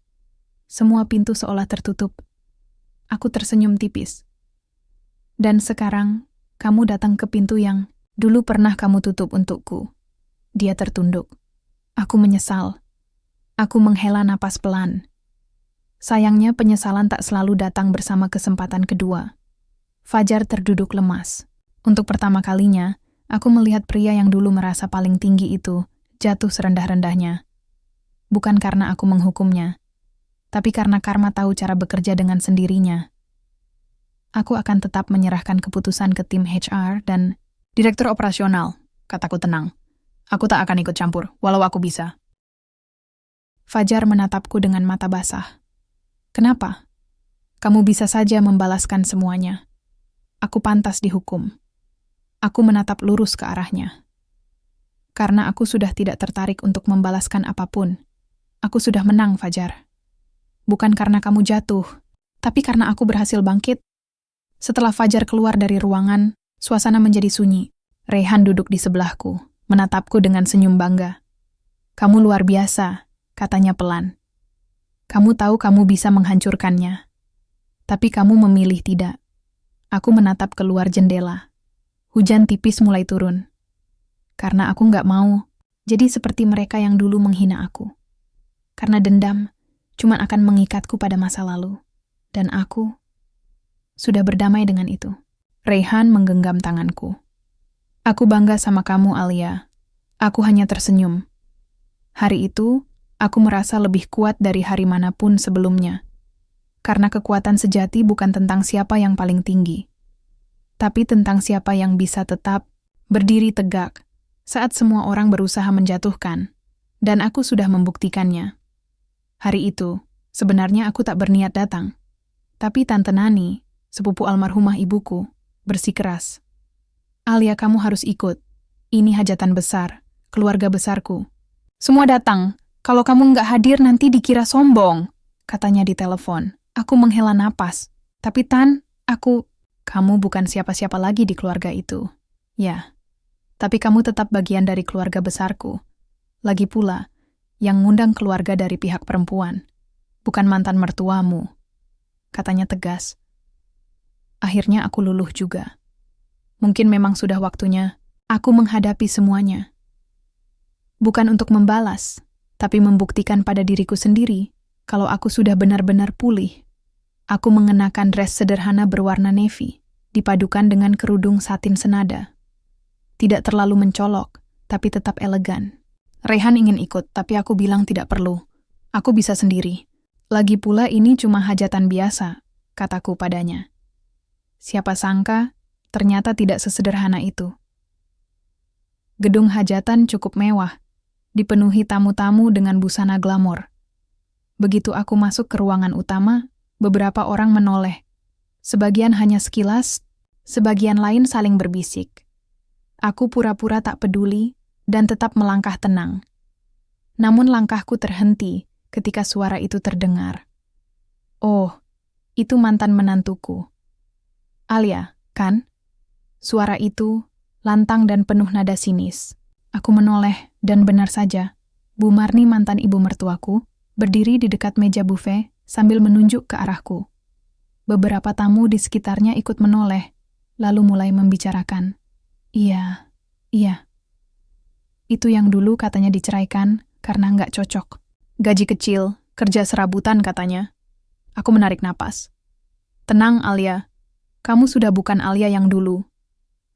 Semua pintu seolah tertutup." Aku tersenyum tipis. "Dan sekarang, kamu datang ke pintu yang dulu pernah kamu tutup untukku." Dia tertunduk. Aku menyesal. Aku menghela napas pelan. Sayangnya penyesalan tak selalu datang bersama kesempatan kedua. Fajar terduduk lemas. Untuk pertama kalinya, aku melihat pria yang dulu merasa paling tinggi itu jatuh serendah-rendahnya. Bukan karena aku menghukumnya, tapi karena karma tahu cara bekerja dengan sendirinya. Aku akan tetap menyerahkan keputusan ke tim HR dan direktur operasional, kataku tenang. "Aku tak akan ikut campur, walau aku bisa." Fajar menatapku dengan mata basah. "Kenapa? Kamu bisa saja membalaskan semuanya. Aku pantas dihukum." Aku menatap lurus ke arahnya. "Karena aku sudah tidak tertarik untuk membalaskan apapun. Aku sudah menang, Fajar. Bukan karena kamu jatuh, tapi karena aku berhasil bangkit." Setelah Fajar keluar dari ruangan, suasana menjadi sunyi. Raihan duduk di sebelahku, menatapku dengan senyum bangga. "Kamu luar biasa," katanya pelan. "Kamu tahu kamu bisa menghancurkannya. Tapi kamu memilih tidak." Aku menatap keluar jendela. Hujan tipis mulai turun. Karena aku nggak mau jadi seperti mereka yang dulu menghina aku. Karena dendam cuma akan mengikatku pada masa lalu. Dan aku sudah berdamai dengan itu. Raihan menggenggam tanganku. "Aku bangga sama kamu, Alia." Aku hanya tersenyum. Hari itu, aku merasa lebih kuat dari hari manapun sebelumnya. Karena kekuatan sejati bukan tentang siapa yang paling tinggi, tapi tentang siapa yang bisa tetap berdiri tegak saat semua orang berusaha menjatuhkan, dan aku sudah membuktikannya. Hari itu, sebenarnya aku tak berniat datang, tapi Tante Nani, sepupu almarhumah ibuku, bersikeras. "Alia, kamu harus ikut. Ini hajatan besar, keluarga besarku. Semua datang. Kalau kamu nggak hadir nanti dikira sombong," katanya di telepon. Aku menghela napas. "Tapi Tan, kamu bukan siapa-siapa lagi di keluarga itu." "Ya, tapi kamu tetap bagian dari keluarga besarku. Lagi pula, yang ngundang keluarga dari pihak perempuan, bukan mantan mertuamu," katanya tegas. Akhirnya aku luluh juga. Mungkin memang sudah waktunya aku menghadapi semuanya. Bukan untuk membalas, tapi membuktikan pada diriku sendiri kalau aku sudah benar-benar pulih. Aku mengenakan dress sederhana berwarna navy, dipadukan dengan kerudung satin senada. Tidak terlalu mencolok, tapi tetap elegan. Raihan ingin ikut, tapi aku bilang tidak perlu. Aku bisa sendiri. Lagi pula ini cuma hajatan biasa, kataku padanya. Siapa sangka, ternyata tidak sesederhana itu. Gedung hajatan cukup mewah, dipenuhi tamu-tamu dengan busana glamor. Begitu aku masuk ke ruangan utama, beberapa orang menoleh. Sebagian hanya sekilas, sebagian lain saling berbisik. Aku pura-pura tak peduli dan tetap melangkah tenang. Namun langkahku terhenti ketika suara itu terdengar. Oh, itu mantan menantuku. Alia, kan? Suara itu lantang dan penuh nada sinis. Aku menoleh dan benar saja, Bu Marni mantan ibu mertuaku berdiri di dekat meja buffet sambil menunjuk ke arahku. Beberapa tamu di sekitarnya ikut menoleh, lalu mulai membicarakan. Iya. Itu yang dulu katanya diceraikan karena nggak cocok. Gaji kecil, kerja serabutan katanya. Aku menarik napas. Tenang, Alia. Kamu sudah bukan Alia yang dulu.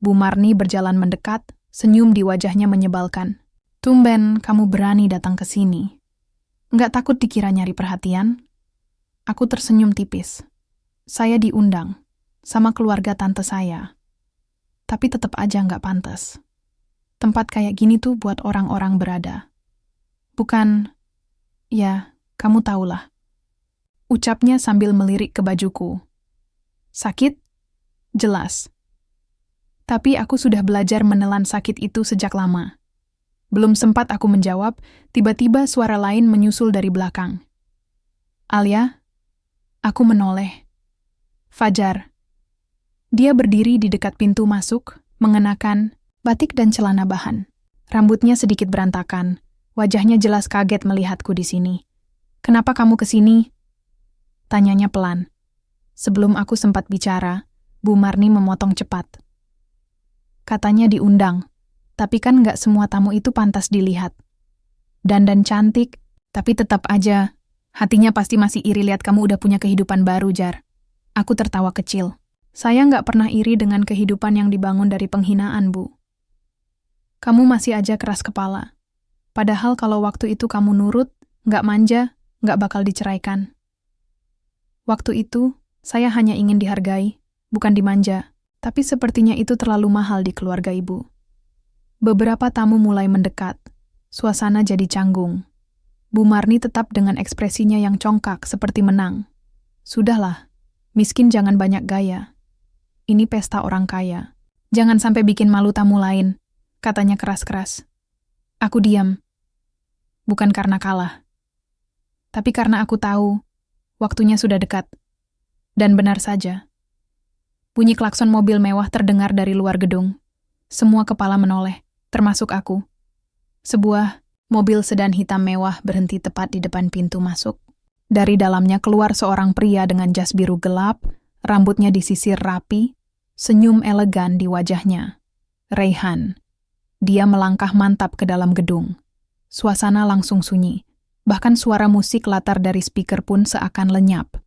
Bu Marni berjalan mendekat, senyum di wajahnya menyebalkan. Tumben kamu berani datang ke sini. Nggak takut dikira nyari perhatian? Aku tersenyum tipis. Saya diundang, sama keluarga tante saya. Tapi tetap aja nggak pantas. Tempat kayak gini tuh buat orang-orang berada. Bukan, ya, kamu tahulah. Ucapnya sambil melirik ke bajuku. Sakit? Jelas. Tapi aku sudah belajar menelan sakit itu sejak lama. Belum sempat aku menjawab, tiba-tiba suara lain menyusul dari belakang. Alia? Aku menoleh. Fajar. Dia berdiri di dekat pintu masuk, mengenakan batik dan celana bahan. Rambutnya sedikit berantakan, wajahnya jelas kaget melihatku di sini. Kenapa kamu ke sini? Tanyanya pelan. Sebelum aku sempat bicara, Bu Marni memotong cepat. Katanya diundang, tapi kan nggak semua tamu itu pantas dilihat. Dandan cantik, tapi tetap aja, hatinya pasti masih iri lihat kamu udah punya kehidupan baru, Jar. Aku tertawa kecil. Saya nggak pernah iri dengan kehidupan yang dibangun dari penghinaan, Bu. Kamu masih aja keras kepala. Padahal kalau waktu itu kamu nurut, nggak manja, nggak bakal diceraikan. Waktu itu, saya hanya ingin dihargai, bukan dimanja. Tapi sepertinya itu terlalu mahal di keluarga Ibu. Beberapa tamu mulai mendekat. Suasana jadi canggung. Bu Marni tetap dengan ekspresinya yang congkak seperti menang. Sudahlah, miskin jangan banyak gaya. Ini pesta orang kaya. Jangan sampai bikin malu tamu lain, katanya keras-keras. Aku diam. Bukan karena kalah. Tapi karena aku tahu, waktunya sudah dekat. Dan benar saja. Bunyi klakson mobil mewah terdengar dari luar gedung. Semua kepala menoleh, termasuk aku. Sebuah mobil sedan hitam mewah berhenti tepat di depan pintu masuk. Dari dalamnya keluar seorang pria dengan jas biru gelap, rambutnya disisir rapi, senyum elegan di wajahnya. Raihan. Dia melangkah mantap ke dalam gedung. Suasana langsung sunyi. Bahkan suara musik latar dari speaker pun seakan lenyap.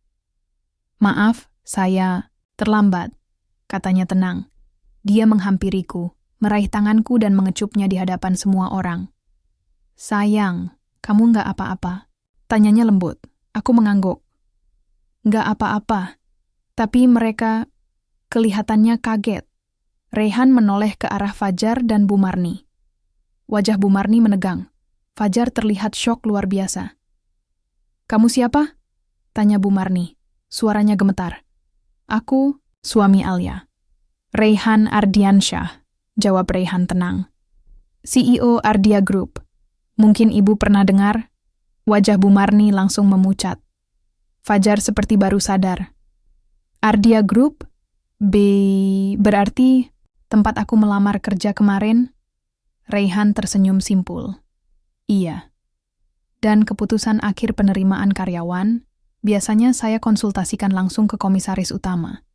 Maaf, saya terlambat, katanya tenang. Dia menghampiriku, meraih tanganku dan mengecupnya di hadapan semua orang. Sayang, kamu nggak apa-apa? Tanyanya lembut. Aku mengangguk. Nggak apa-apa. Tapi mereka kelihatannya kaget. Raihan menoleh ke arah Fajar dan Bu Marni. Wajah Bu Marni menegang. Fajar terlihat syok luar biasa. Kamu siapa? Tanya Bu Marni. Suaranya gemetar. Aku, suami Alia. Raihan Ardiansyah, jawab Raihan tenang. CEO Ardia Group. Mungkin ibu pernah dengar? Wajah Bu Marni langsung memucat. Fajar seperti baru sadar. Ardia Group? Berarti tempat aku melamar kerja kemarin? Raihan tersenyum simpul. Iya. Dan keputusan akhir penerimaan karyawan, biasanya saya konsultasikan langsung ke komisaris utama.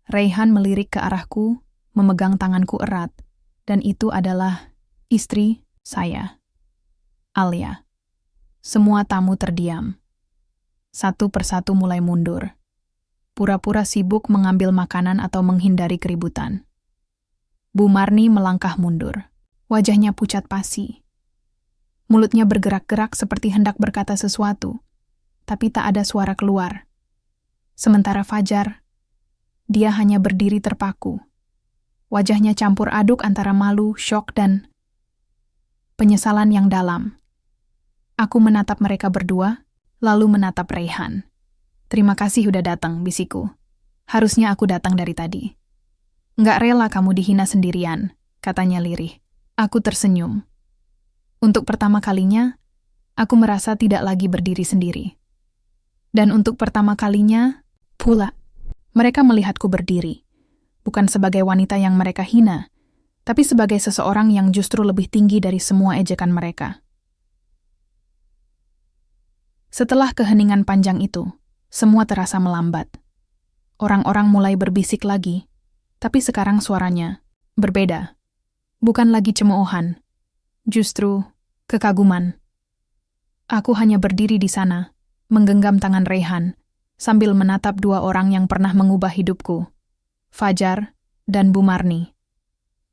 Raihan melirik ke arahku, memegang tanganku erat, dan itu adalah istri saya, Alia. Semua tamu terdiam. Satu persatu mulai mundur. pura-pura sibuk mengambil makanan atau menghindari keributan. Bu Marni melangkah mundur. Wajahnya pucat pasi. Mulutnya bergerak-gerak seperti hendak berkata sesuatu, tapi tak ada suara keluar. Sementara Fajar, dia hanya berdiri terpaku. Wajahnya campur aduk antara malu, syok, dan penyesalan yang dalam. Aku menatap mereka berdua, lalu menatap Raihan. "Terima kasih udah datang," bisiku. "Harusnya aku datang dari tadi." "Nggak rela kamu dihina sendirian," katanya lirih. Aku tersenyum. Untuk pertama kalinya, aku merasa tidak lagi berdiri sendiri. Dan untuk pertama kalinya pula, mereka melihatku berdiri. Bukan sebagai wanita yang mereka hina, tapi sebagai seseorang yang justru lebih tinggi dari semua ejekan mereka. Setelah keheningan panjang itu, semua terasa melambat. Orang-orang mulai berbisik lagi, tapi sekarang suaranya berbeda. Bukan lagi cemoohan, justru kekaguman. Aku hanya berdiri di sana, menggenggam tangan Raihan, sambil menatap dua orang yang pernah mengubah hidupku, Fajar dan Bu Marni.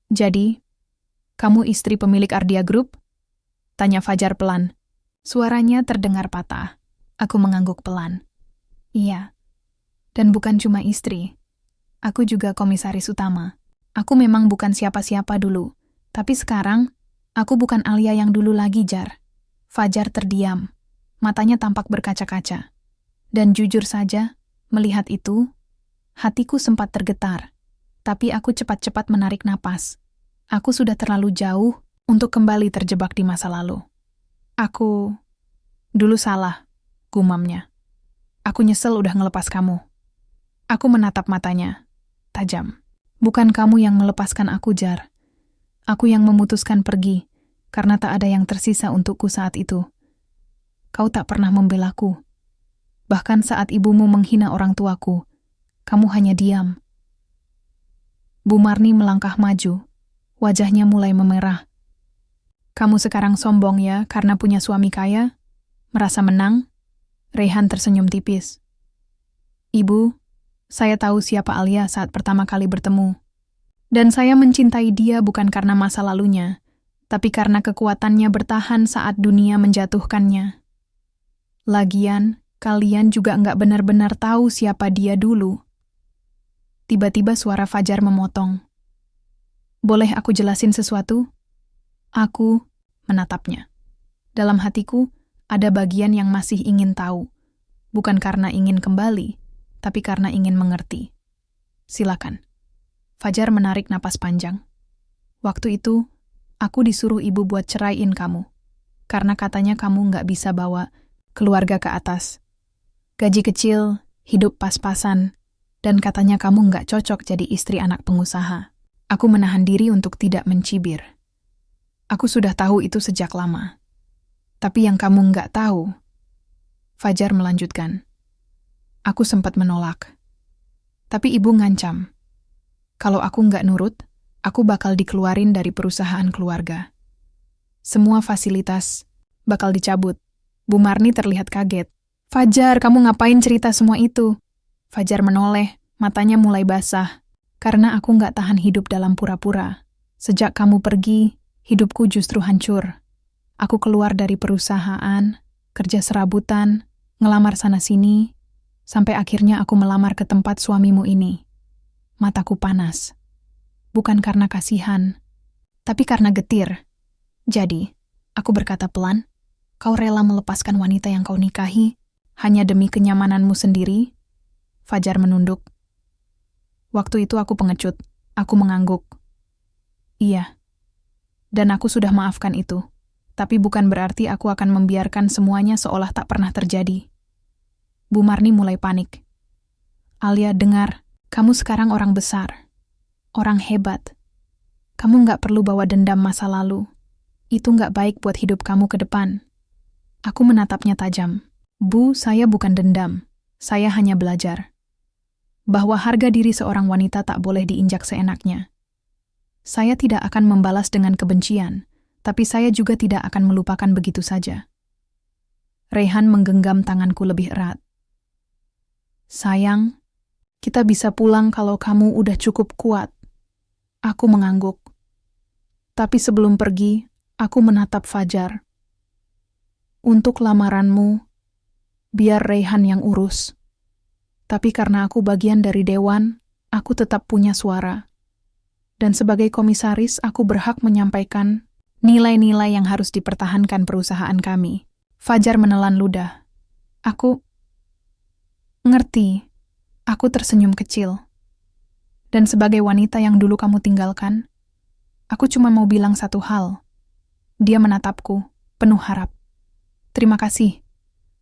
"Jadi, kamu istri pemilik Ardia Group?" tanya Fajar pelan. Suaranya terdengar patah. Aku mengangguk pelan. "Iya. Dan bukan cuma istri. Aku juga komisaris utama. Aku memang bukan siapa-siapa dulu. Tapi sekarang, aku bukan Alia yang dulu lagi, Jar." Fajar terdiam. Matanya tampak berkaca-kaca. Dan jujur saja, melihat itu, hatiku sempat tergetar. Tapi aku cepat-cepat menarik napas. Aku sudah terlalu jauh untuk kembali terjebak di masa lalu. "Aku dulu salah," gumamnya. "Aku nyesel udah ngelepas kamu." Aku menatap matanya, tajam. "Bukan kamu yang melepaskan aku, Jar. Aku yang memutuskan pergi, karena tak ada yang tersisa untukku saat itu. Kau tak pernah membelaku. Bahkan saat ibumu menghina orang tuaku, kamu hanya diam." Bu Marni melangkah maju. Wajahnya mulai memerah. "Kamu sekarang sombong ya karena punya suami kaya? Merasa menang?" Raihan tersenyum tipis. "Ibu, saya tahu siapa Alia saat pertama kali bertemu. Dan saya mencintai dia bukan karena masa lalunya, tapi karena kekuatannya bertahan saat dunia menjatuhkannya. Lagian, kalian juga nggak benar-benar tahu siapa dia dulu." Tiba-tiba suara Fajar memotong. "Boleh aku jelasin sesuatu?" Aku menatapnya. Dalam hatiku, ada bagian yang masih ingin tahu. Bukan karena ingin kembali, tapi karena ingin mengerti. "Silakan." Fajar menarik napas panjang. "Waktu itu, aku disuruh ibu buat ceraiin kamu. Karena katanya kamu nggak bisa bawa keluarga ke atas. Gaji kecil, hidup pas-pasan, dan katanya kamu nggak cocok jadi istri anak pengusaha. Aku menahan diri untuk tidak mencibir. Aku sudah tahu itu sejak lama. Tapi yang kamu nggak tahu," Fajar melanjutkan. "Aku sempat menolak. Tapi ibu ngancam. Kalau aku nggak nurut, aku bakal dikeluarin dari perusahaan keluarga. Semua fasilitas bakal dicabut." Bu Marni terlihat kaget. "Fajar, kamu ngapain cerita semua itu?" Fajar menoleh, matanya mulai basah. "Karena aku nggak tahan hidup dalam pura-pura. Sejak kamu pergi, hidupku justru hancur. Aku keluar dari perusahaan, kerja serabutan, ngelamar sana-sini, sampai akhirnya aku melamar ke tempat suamimu ini. Mataku panas. Bukan karena kasihan, tapi karena getir. Jadi, aku berkata pelan, kau rela melepaskan wanita yang kau nikahi hanya demi kenyamananmu sendiri?" Fajar menunduk. Waktu itu aku pengecut. Aku mengangguk. "Iya. Dan aku sudah maafkan itu. Tapi bukan berarti aku akan membiarkan semuanya seolah tak pernah terjadi." Bu Marni mulai panik. "Alia, dengar. Kamu sekarang orang besar. Orang hebat. Kamu nggak perlu bawa dendam masa lalu. Itu nggak baik buat hidup kamu ke depan." Aku menatapnya tajam. "Bu, saya bukan dendam. Saya hanya belajar. Bahwa harga diri seorang wanita tak boleh diinjak seenaknya. Saya tidak akan membalas dengan kebencian, tapi saya juga tidak akan melupakan begitu saja." Raihan menggenggam tanganku lebih erat. "Sayang, Kita bisa pulang kalau kamu udah cukup kuat. Aku mengangguk. Tapi sebelum pergi, aku menatap Fajar. Untuk lamaranmu, biar Raihan yang urus. Tapi karena aku bagian dari dewan, aku tetap punya suara. Dan sebagai komisaris, aku berhak menyampaikan nilai-nilai yang harus dipertahankan perusahaan kami. Fajar menelan ludah. Aku ngerti. Aku tersenyum kecil. Dan sebagai wanita yang dulu kamu tinggalkan, aku cuma mau bilang satu hal. Dia menatapku, penuh harap. Terima kasih,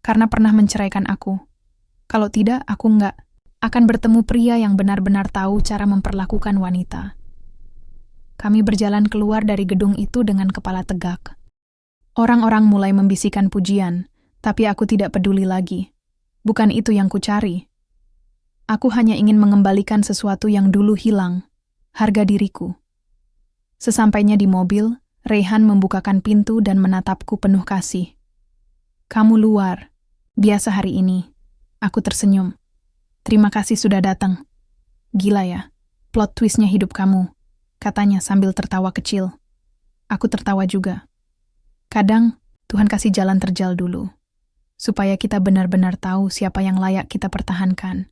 karena pernah menceraikan aku. Kalau tidak, aku nggak akan bertemu pria yang benar-benar tahu cara memperlakukan wanita. Kami berjalan keluar dari gedung itu dengan kepala tegak. Orang-orang mulai membisikkan pujian, tapi aku tidak peduli lagi. Bukan itu yang kucari. Aku hanya ingin mengembalikan sesuatu yang dulu hilang, harga diriku. Sesampainya di mobil, Raihan membukakan pintu dan menatapku penuh kasih. Kamu luar, biasa hari ini. Aku tersenyum. Terima kasih sudah datang. Gila ya, plot twistnya hidup kamu, katanya sambil tertawa kecil. Aku tertawa juga. Kadang, Tuhan kasih jalan terjal dulu, supaya kita benar-benar tahu siapa yang layak kita pertahankan,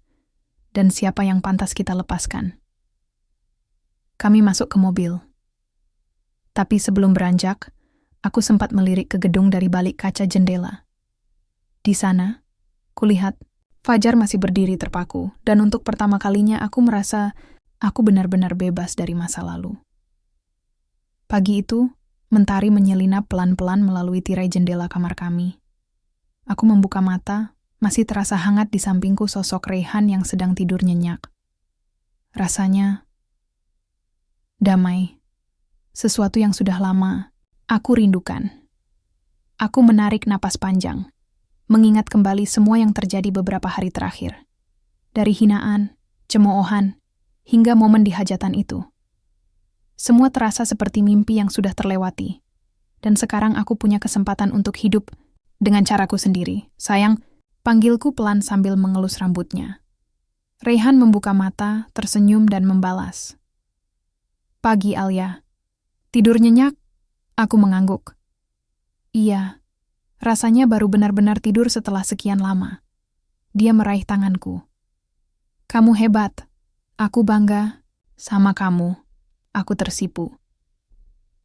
dan siapa yang pantas kita lepaskan. Kami masuk ke mobil. Tapi sebelum beranjak, aku sempat melirik ke gedung dari balik kaca jendela. Di sana, kulihat Fajar masih berdiri terpaku, dan untuk pertama kalinya aku merasa aku benar-benar bebas dari masa lalu. Pagi itu, mentari menyelinap pelan-pelan melalui tirai jendela kamar kami. Aku membuka mata, masih terasa hangat di sampingku sosok Raihan yang sedang tidur nyenyak. Rasanya damai. Sesuatu yang sudah lama aku rindukan. Aku menarik napas panjang, mengingat kembali semua yang terjadi beberapa hari terakhir. Dari hinaan, cemoohan, hingga momen di hajatan itu. Semua terasa seperti mimpi yang sudah terlewati. Dan sekarang aku punya kesempatan untuk hidup dengan caraku sendiri. Sayang, panggilku pelan sambil mengelus rambutnya. Raihan membuka mata, tersenyum dan membalas. Pagi, Alia. Tidur nyenyak? Aku mengangguk. Iya, rasanya baru benar-benar tidur setelah sekian lama. Dia meraih tanganku. Kamu hebat. Aku bangga. Sama kamu. Aku tersipu.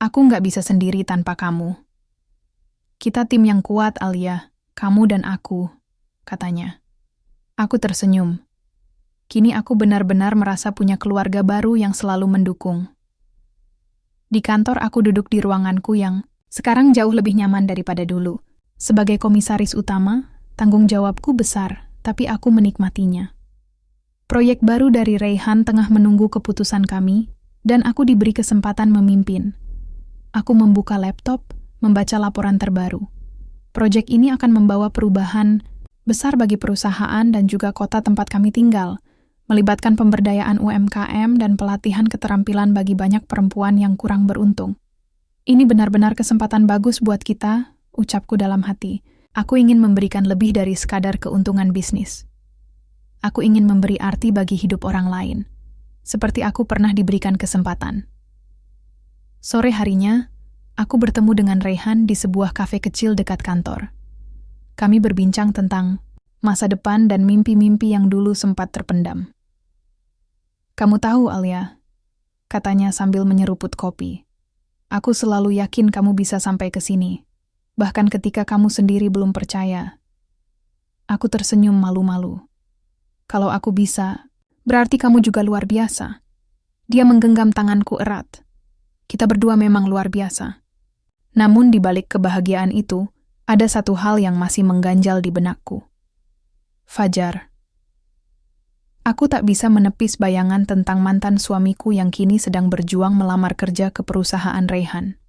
Aku nggak bisa sendiri tanpa kamu. Kita tim yang kuat, Alia. Kamu dan aku, katanya. Aku tersenyum. Kini aku benar-benar merasa punya keluarga baru yang selalu mendukung. Di kantor aku duduk di ruanganku yang sekarang jauh lebih nyaman daripada dulu. Sebagai komisaris utama, tanggung jawabku besar, tapi aku menikmatinya. Proyek baru dari Raihan tengah menunggu keputusan kami, dan aku diberi kesempatan memimpin. Aku membuka laptop, membaca laporan terbaru. Proyek ini akan membawa perubahan besar bagi perusahaan dan juga kota tempat kami tinggal, melibatkan pemberdayaan UMKM dan pelatihan keterampilan bagi banyak perempuan yang kurang beruntung. Ini benar-benar kesempatan bagus buat kita, ucapku dalam hati. Aku ingin memberikan lebih dari sekadar keuntungan bisnis. Aku ingin memberi arti bagi hidup orang lain, seperti aku pernah diberikan kesempatan. Sore harinya, aku bertemu dengan Raihan di sebuah kafe kecil dekat kantor. Kami berbincang tentang masa depan dan mimpi-mimpi yang dulu sempat terpendam. Kamu tahu, Alia, katanya sambil menyeruput kopi. Aku selalu yakin kamu bisa sampai ke sini, bahkan ketika kamu sendiri belum percaya. Aku tersenyum malu-malu. Kalau aku bisa, berarti kamu juga luar biasa. Dia menggenggam tanganku erat. Kita berdua memang luar biasa. Namun di balik kebahagiaan itu, ada satu hal yang masih mengganjal di benakku. Fajar. Aku tak bisa menepis bayangan tentang mantan suamiku yang kini sedang berjuang melamar kerja ke perusahaan Raihan.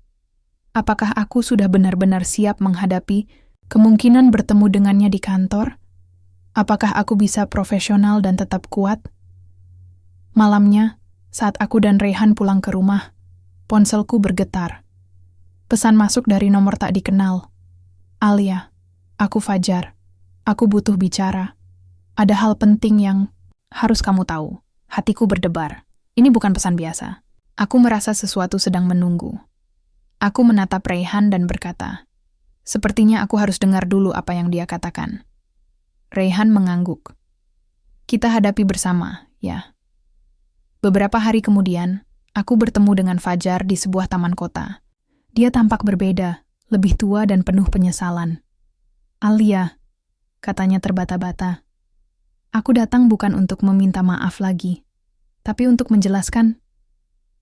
Apakah aku sudah benar-benar siap menghadapi kemungkinan bertemu dengannya di kantor? Apakah aku bisa profesional dan tetap kuat? Malamnya, saat aku dan Raihan pulang ke rumah, ponselku bergetar. Pesan masuk dari nomor tak dikenal. Alia, aku Fajar. Aku butuh bicara. Ada hal penting yang Harus kamu tahu, hatiku berdebar. Ini bukan pesan biasa. Aku merasa sesuatu sedang menunggu. Aku menatap Raihan dan berkata, sepertinya aku harus dengar dulu apa yang dia katakan. Raihan mengangguk. Kita hadapi bersama, ya. Beberapa hari kemudian, aku bertemu dengan Fajar di sebuah taman kota. Dia tampak berbeda, lebih tua dan penuh penyesalan. Alia, katanya terbata-bata. Aku datang bukan untuk meminta maaf lagi, tapi untuk menjelaskan.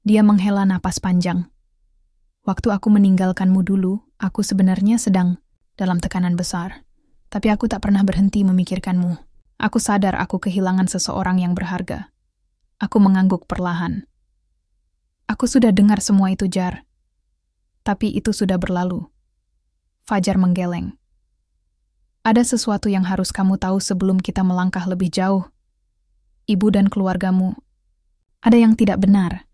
Dia menghela napas panjang. Waktu aku meninggalkanmu dulu, aku sebenarnya sedang dalam tekanan besar. Tapi aku tak pernah berhenti memikirkanmu. Aku sadar aku kehilangan seseorang yang berharga. Aku mengangguk perlahan. Aku sudah dengar semua itu, Jar. Tapi itu sudah berlalu. Fajar menggeleng. Ada sesuatu yang harus kamu tahu sebelum kita melangkah lebih jauh. Ibu dan keluargamu, ada yang tidak benar.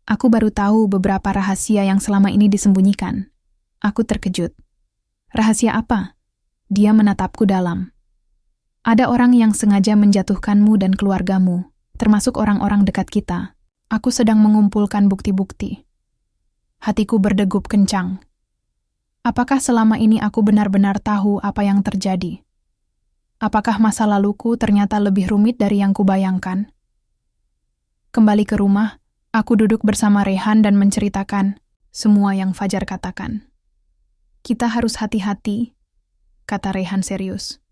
Aku baru tahu beberapa rahasia yang selama ini disembunyikan. Aku terkejut. Rahasia apa? Dia menatapku dalam. Ada orang yang sengaja menjatuhkanmu dan keluargamu, termasuk orang-orang dekat kita. Aku sedang mengumpulkan bukti-bukti. Hatiku berdegup kencang. Apakah selama ini aku benar-benar tahu apa yang terjadi? Apakah masa laluku ternyata lebih rumit dari yang kubayangkan? Kembali ke rumah, aku duduk bersama Raihan dan menceritakan semua yang Fajar katakan. Kita harus hati-hati, kata Raihan serius.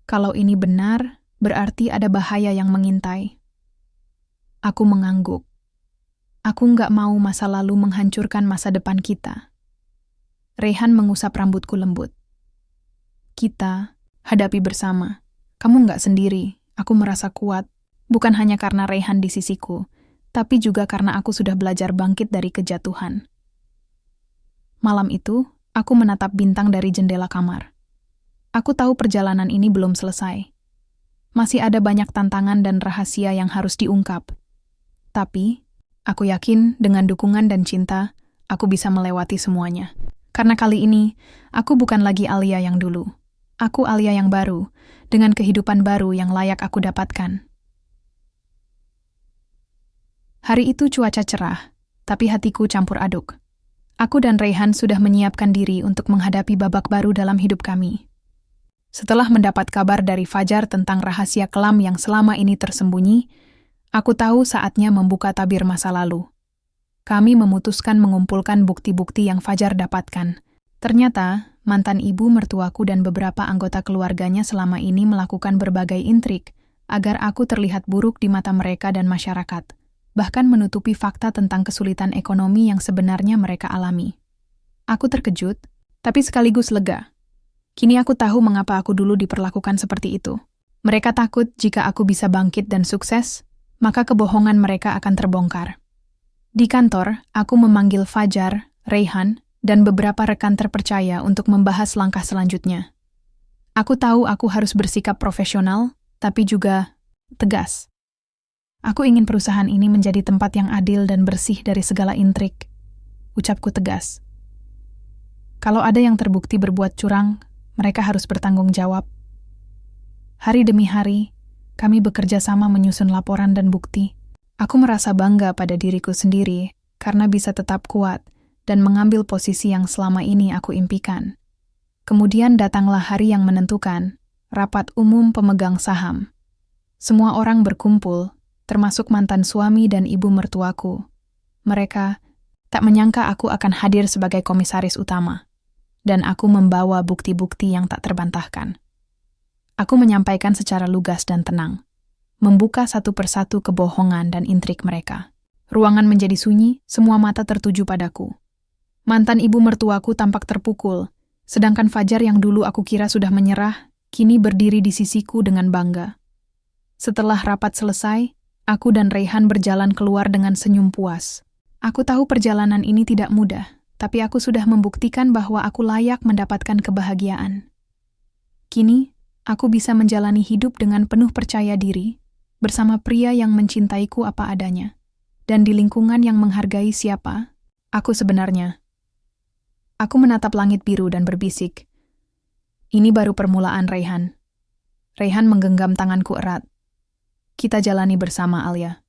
Kalau ini benar, berarti ada bahaya yang mengintai. Aku mengangguk. Aku nggak mau masa lalu menghancurkan masa depan kita. Raihan mengusap rambutku lembut. Kita hadapi bersama. Kamu nggak sendiri. Aku merasa kuat. Bukan hanya karena Raihan di sisiku, tapi juga karena aku sudah belajar bangkit dari kejatuhan. Malam itu, aku menatap bintang dari jendela kamar. Aku tahu perjalanan ini belum selesai. Masih ada banyak tantangan dan rahasia yang harus diungkap. Tapi, aku yakin dengan dukungan dan cinta, aku bisa melewati semuanya. Karena kali ini, aku bukan lagi Alia yang dulu. Aku Alia yang baru, dengan kehidupan baru yang layak aku dapatkan. Hari itu cuaca cerah, tapi hatiku campur aduk. Aku dan Raihan sudah menyiapkan diri untuk menghadapi babak baru dalam hidup kami. Setelah mendapat kabar dari Fajar tentang rahasia kelam yang selama ini tersembunyi, aku tahu saatnya membuka tabir masa lalu. Kami memutuskan mengumpulkan bukti-bukti yang Fajar dapatkan. Ternyata, mantan ibu mertuaku dan beberapa anggota keluarganya selama ini melakukan berbagai intrik agar aku terlihat buruk di mata mereka dan masyarakat, bahkan menutupi fakta tentang kesulitan ekonomi yang sebenarnya mereka alami. Aku terkejut, tapi sekaligus lega. Kini aku tahu mengapa aku dulu diperlakukan seperti itu. Mereka takut jika aku bisa bangkit dan sukses, maka kebohongan mereka akan terbongkar. Di kantor, aku memanggil Fajar, Raihan, dan beberapa rekan terpercaya untuk membahas langkah selanjutnya. Aku tahu aku harus bersikap profesional, tapi juga tegas. Aku ingin perusahaan ini menjadi tempat yang adil dan bersih dari segala intrik. Ucapku tegas. Kalau ada yang terbukti berbuat curang, mereka harus bertanggung jawab. Hari demi hari, kami bekerja sama menyusun laporan dan bukti. Aku merasa bangga pada diriku sendiri karena bisa tetap kuat dan mengambil posisi yang selama ini aku impikan. Kemudian datanglah hari yang menentukan, rapat umum pemegang saham. Semua orang berkumpul, termasuk mantan suami dan ibu mertuaku. Mereka tak menyangka aku akan hadir sebagai komisaris utama. Dan aku membawa bukti-bukti yang tak terbantahkan. Aku menyampaikan secara lugas dan tenang, membuka satu persatu kebohongan dan intrik mereka. Ruangan menjadi sunyi, semua mata tertuju padaku. Mantan ibu mertuaku tampak terpukul, sedangkan Fajar yang dulu aku kira sudah menyerah, kini berdiri di sisiku dengan bangga. Setelah rapat selesai, aku dan Raihan berjalan keluar dengan senyum puas. Aku tahu perjalanan ini tidak mudah. Tapi aku sudah membuktikan bahwa aku layak mendapatkan kebahagiaan. Kini, aku bisa menjalani hidup dengan penuh percaya diri, bersama pria yang mencintaiku apa adanya, dan di lingkungan yang menghargai siapa aku sebenarnya. Aku menatap langit biru dan berbisik. Ini baru permulaan, Raihan. Raihan menggenggam tanganku erat. kita jalani bersama, Alia.